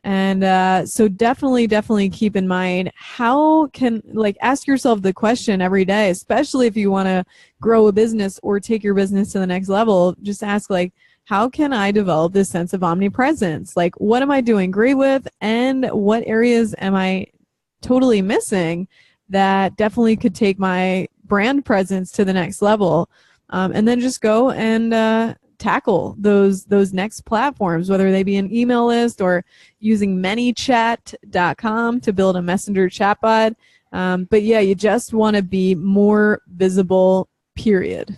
And so definitely keep in mind, ask yourself the question every day, especially if you want to grow a business or take your business to the next level. Just ask, like, how can I develop this sense of omnipresence? Like, what am I doing great with, and what areas am I totally missing that definitely could take my brand presence to the next level? And then just go and tackle those next platforms, whether they be an email list or using ManyChat.com to build a messenger chatbot. But yeah, you just want to be more visible, period.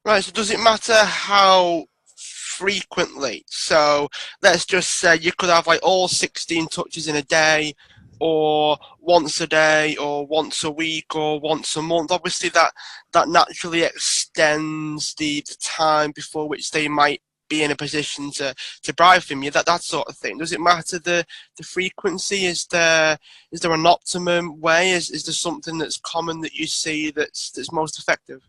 Right, so does it matter how frequently? So let's just say you could have like all 16 touches in a day, or once a day, or once a week, or once a month. Obviously that naturally extends the time before which they might be in a position to buy from you, that sort of thing. Does it matter the frequency? Is there an optimum way? Is there something that's common that you see that's most effective?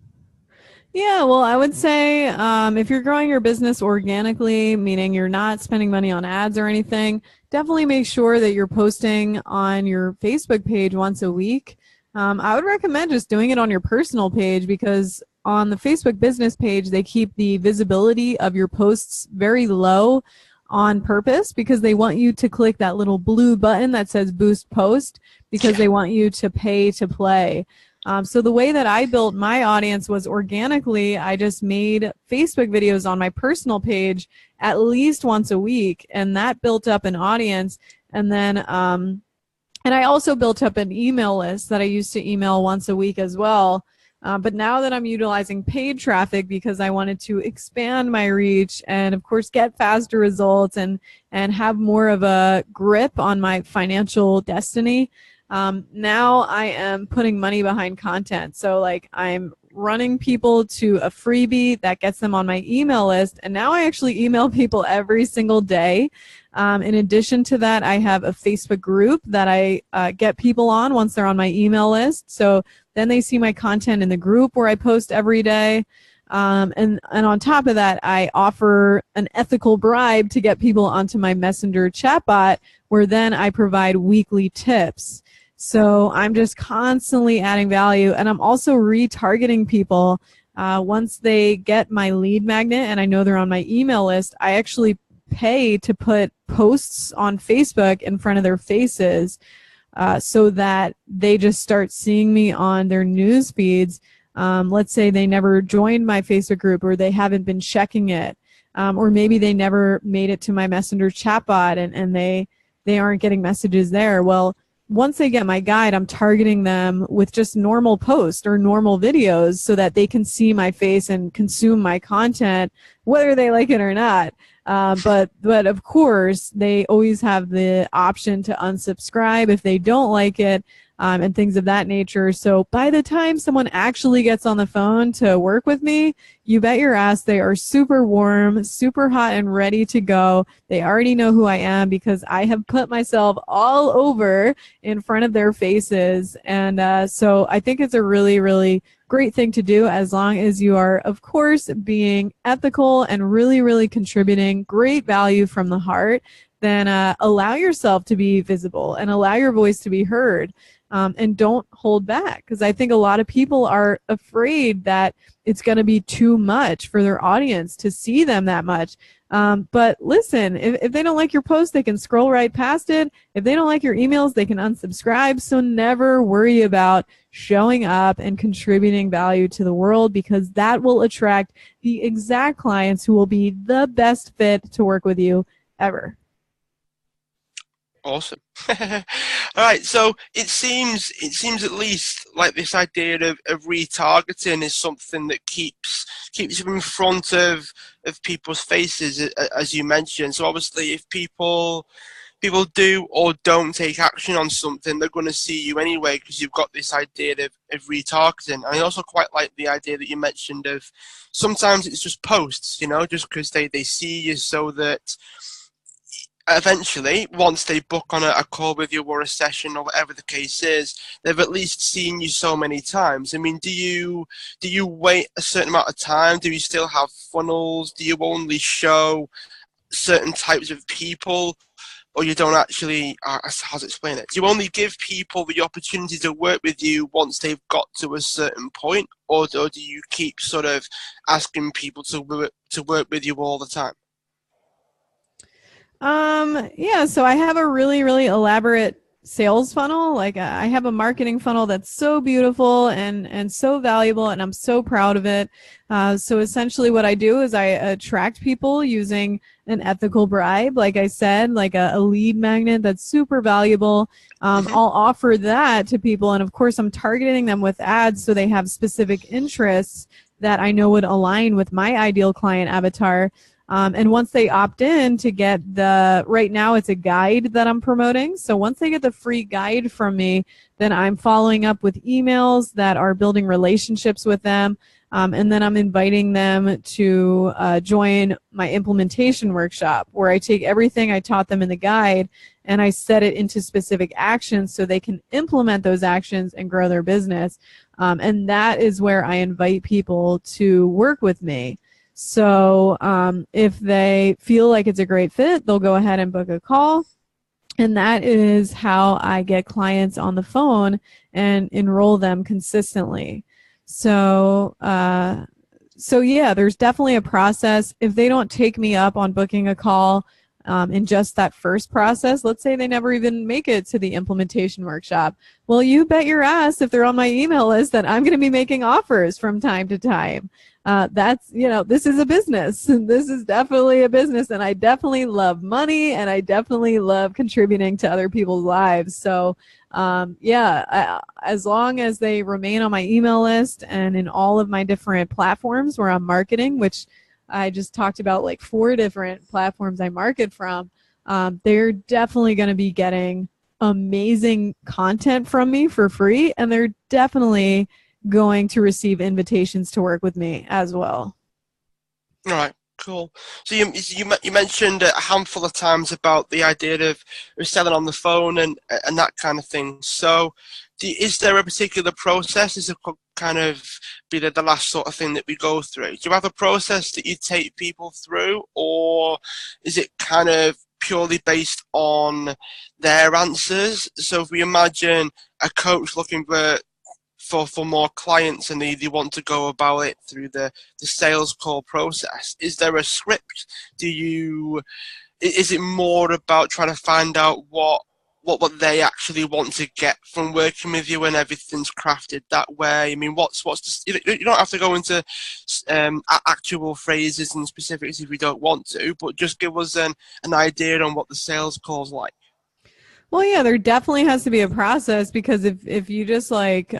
Yeah, well, I would say if you're growing your business organically, meaning you're not spending money on ads or anything, definitely make sure that you're posting on your Facebook page once a week. I would recommend just doing it on your personal page, because on the Facebook business page, they keep the visibility of your posts very low on purpose, because they want you to click that little blue button that says boost post, because they want you to pay to play. So the way that I built my audience was organically. I just made Facebook videos on my personal page at least once a week, and that built up an audience. And then, and I also built up an email list that I used to email once a week as well. But now that I'm utilizing paid traffic because I wanted to expand my reach and, of course, get faster results and have more of a grip on my financial destiny, now I am putting money behind content. So, like, I'm running people to a freebie that gets them on my email list, and now I actually email people every single day. In addition to that, I have a Facebook group that I get people on once they're on my email list. So then they see my content in the group where I post every day. And on top of that, I offer an ethical bribe to get people onto my messenger chatbot, where then I provide weekly tips. So I'm just constantly adding value, and I'm also retargeting people. Once they get my lead magnet and I know they're on my email list, I actually pay to put posts on Facebook in front of their faces, so that they just start seeing me on their news feeds. Let's say they never joined my Facebook group, or they haven't been checking it, or maybe they never made it to my messenger chatbot and they aren't getting messages there. Well, once they get my guide, I'm targeting them with just normal posts or normal videos so that they can see my face and consume my content, whether they like it or not. But of course, they always have the option to unsubscribe if they don't like it, and things of that nature. So by the time someone actually gets on the phone to work with me, you bet your ass they are super warm, super hot, and ready to go. They already know who I am because I have put myself all over in front of their faces. And so I think it's a really, really great thing to do, as long as you are, of course, being ethical and really, really contributing great value from the heart. Then allow yourself to be visible and allow your voice to be heard. And don't hold back, because I think a lot of people are afraid that it's going to be too much for their audience to see them that much. But listen, if they don't like your post, they can scroll right past it. If they don't like your emails, they can unsubscribe. So never worry about showing up and contributing value to the world, because that will attract the exact clients who will be the best fit to work with you ever. Awesome. All right, so it seems at least like this idea of retargeting is something that keeps you in front of people's faces, as you mentioned. So obviously, if people do or don't take action on something, they're going to see you anyway, because you've got this idea of retargeting. And I also quite like the idea that you mentioned of sometimes it's just posts, just because they see you, so that eventually, once they book on a call with you or a session or whatever the case is, they've at least seen you so many times. I mean, do you wait a certain amount of time? Do you still have funnels? Do you only show certain types of people, or you don't actually, how to explain it? Do you only give people the opportunity to work with you once they've got to a certain point, or do you keep sort of asking people to work with you all the time? Yeah, so I have a really, really elaborate sales funnel. Like I have a marketing funnel that's so beautiful and so valuable, and I'm so proud of it. So essentially what I do is I attract people using an ethical bribe, like I said, like a lead magnet that's super valuable. I'll offer that to people, and of course I'm targeting them with ads so they have specific interests that I know would align with my ideal client avatar. And once they opt in to get right now it's a guide that I'm promoting. So once they get the free guide from me, then I'm following up with emails that are building relationships with them. And then I'm inviting them to join my implementation workshop, where I take everything I taught them in the guide and I set it into specific actions so they can implement those actions and grow their business. And that is where I invite people to work with me. So if they feel like it's a great fit, they'll go ahead and book a call. And that is how I get clients on the phone and enroll them consistently. So yeah, there's definitely a process. If they don't take me up on booking a call in just that first process, let's say they never even make it to the implementation workshop, well, you bet your ass if they're on my email list that I'm going to be making offers from time to time. This is a business. This is definitely a business, and I definitely love money, and I definitely love contributing to other people's lives. So as long as they remain on my email list and in all of my different platforms where I'm marketing, which I just talked about, like 4 different platforms I market from, they're definitely going to be getting amazing content from me for free, and they're definitely going to receive invitations to work with me as well. All right, cool. So you mentioned a handful of times about the idea of selling on the phone and that kind of thing. So is there a particular process? Is it kind of be the last sort of thing that we go through? Do you have a process that you take people through, or is it kind of purely based on their answers? So if we imagine a coach looking for more clients and they want to go about it through the sales call process, is there a script? Is it more about trying to find out what they actually want to get from working with you, and everything's crafted that way? I mean, you don't have to go into actual phrases and specifics if you don't want to, but just give us an idea on what the sales call's like. Well, yeah, there definitely has to be a process because if you just like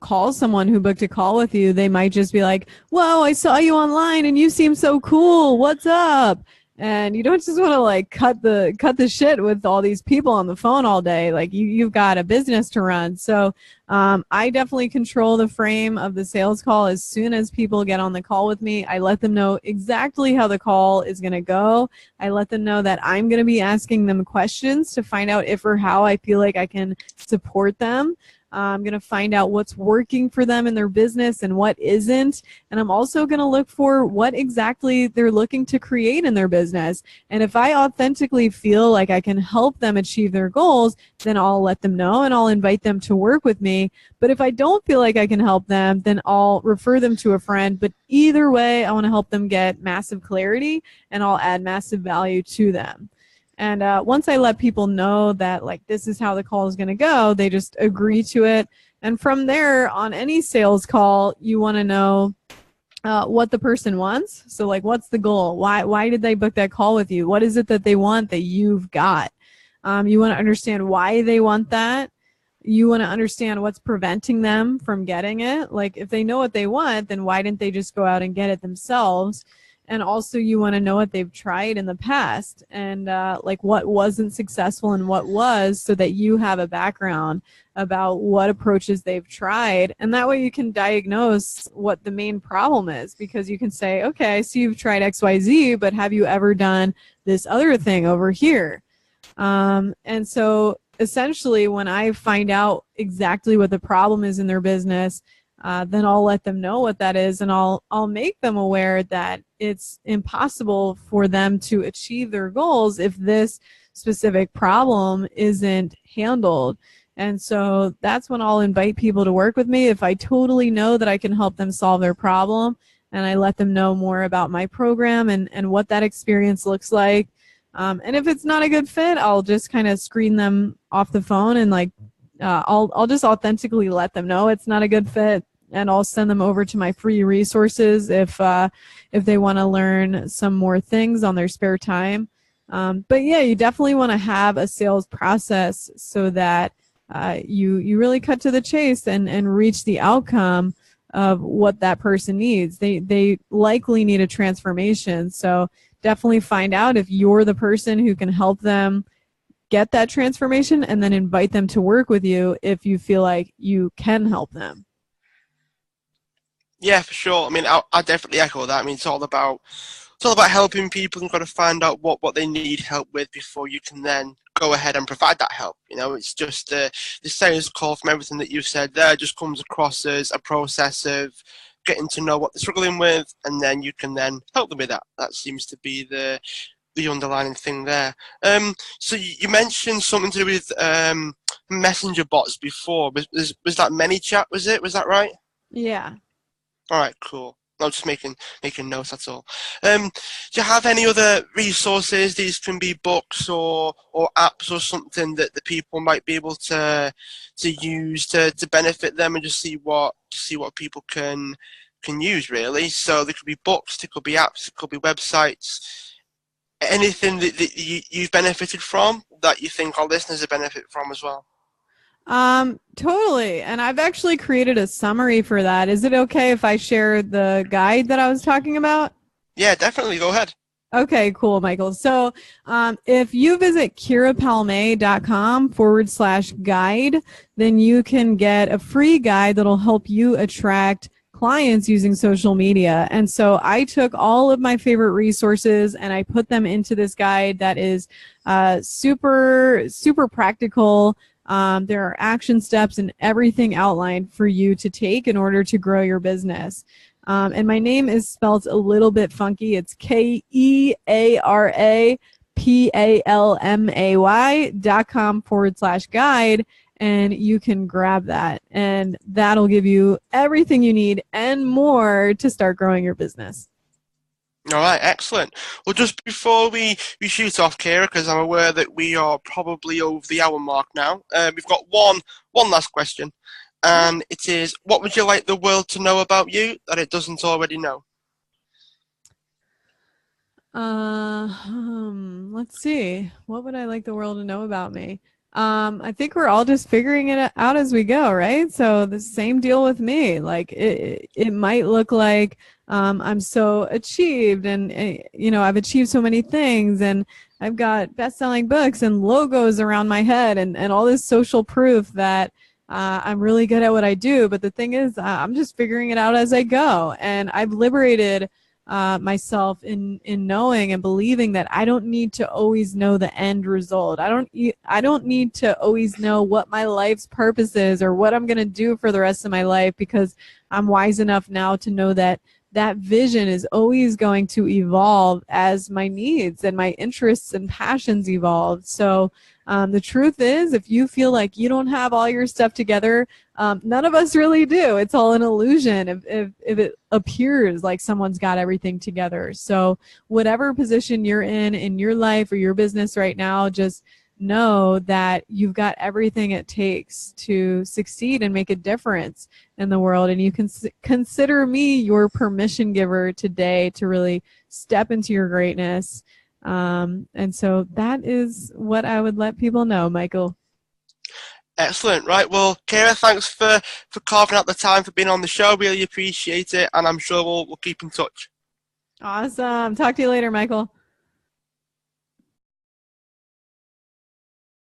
call someone who booked a call with you, they might just be like, "Whoa, I saw you online and you seem so cool. What's up?" And you don't just want to like cut the shit with all these people on the phone all day. Like you've got a business to run. So I definitely control the frame of the sales call. As soon as people get on the call with me, I let them know exactly how the call is going to go. I let them know that I'm going to be asking them questions to find out if or how I feel like I can support them. I'm going to find out what's working for them in their business and what isn't. And I'm also going to look for what exactly they're looking to create in their business. And if I authentically feel like I can help them achieve their goals, then I'll let them know and I'll invite them to work with me. But if I don't feel like I can help them, then I'll refer them to a friend. But either way, I want to help them get massive clarity and I'll add massive value to them. And once I let people know that like this is how the call is going to go, they just agree to it. And from there, on any sales call, you want to know what the person wants. So like, what's the goal? Why did they book that call with you? What is it that they want that you've got? You want to understand why they want that. You want to understand what's preventing them from getting it. Like if they know what they want, then why didn't they just go out and get it themselves? And also you want to know what they've tried in the past and like what wasn't successful and what was, so that you have a background about what approaches they've tried. And that way you can diagnose what the main problem is, because you can say, okay, I see you've tried XYZ, but have you ever done this other thing over here? And so essentially when I find out exactly what the problem is in their business, then I'll let them know what that is, and I'll make them aware that it's impossible for them to achieve their goals if this specific problem isn't handled. And so that's when I'll invite people to work with me if I totally know that I can help them solve their problem, and I let them know more about my program and what that experience looks like. And if it's not a good fit, I'll just kind of screen them off the phone and like I'll just authentically let them know it's not a good fit, and I'll send them over to my free resources if they want to learn some more things on their spare time. But yeah, you definitely want to have a sales process so that you really cut to the chase and reach the outcome of what that person needs. They likely need a transformation, so definitely find out if you're the person who can help them get that transformation, and then invite them to work with you if you feel like you can help them. Yeah, for sure. I mean, I definitely echo that. I mean, it's all about helping people. You've got to find out what they need help with before you can then go ahead and provide that help. You know, it's just the sales call, from everything that you've said there, just comes across as a process of getting to know what they're struggling with, and then you can then help them with that. That seems to be the underlying thing there. So you mentioned something to do with messenger bots before. Was that ManyChat? Was it? Was that right? Yeah. All right, cool. I'm just making notes. That's all. Do you have any other resources? These can be books or apps or something that the people might be able to use to benefit them, and just see what people can use really. So there could be books, there could be apps, there could be websites. Anything that you've benefited from that you think our listeners have benefit from as well? Totally. And I've actually created a summary for that. Is it okay if I share the guide that I was talking about? Yeah, definitely. Go ahead. Okay, cool, Michael. So if you visit kearapalmay.com/guide, then you can get a free guide that'll help you attract clients using social media. And so I took all of my favorite resources and I put them into this guide that is super, super practical. There are action steps and everything outlined for you to take in order to grow your business. And my name is spelled a little bit funky. It's KEARAPALMAY.com/guide. And you can grab that. And that'll give you everything you need and more to start growing your business. All right, excellent. Well, just before we shoot off, Keara, because I'm aware that we are probably over the hour mark now, we've got one last question, and it is, what would you like the world to know about you that it doesn't already know? Let's see. What would I like the world to know about me? I think we're all just figuring it out as we go, right? So the same deal with me. Like it might look like I'm so achieved, and I've achieved so many things, and I've got best-selling books and logos around my head, and all this social proof that I'm really good at what I do. But the thing is, I'm just figuring it out as I go, and I've liberated myself in knowing and believing that I don't need to always know the end result. I don't need to always know what my life's purpose is or what I'm going to do for the rest of my life, because I'm wise enough now to know that that vision is always going to evolve as my needs and my interests and passions evolve. So the truth is, if you feel like you don't have all your stuff together, none of us really do. It's all an illusion if it appears like someone's got everything together. So whatever position you're in your life or your business right now, just know that you've got everything it takes to succeed and make a difference in the world. And you can consider me your permission giver today to really step into your greatness. And so that is what I would let people know, Michael. Excellent. Right. Well, Keara, thanks for carving out the time for being on the show. Really appreciate it. And I'm sure we'll keep in touch. Awesome. Talk to you later, Michael.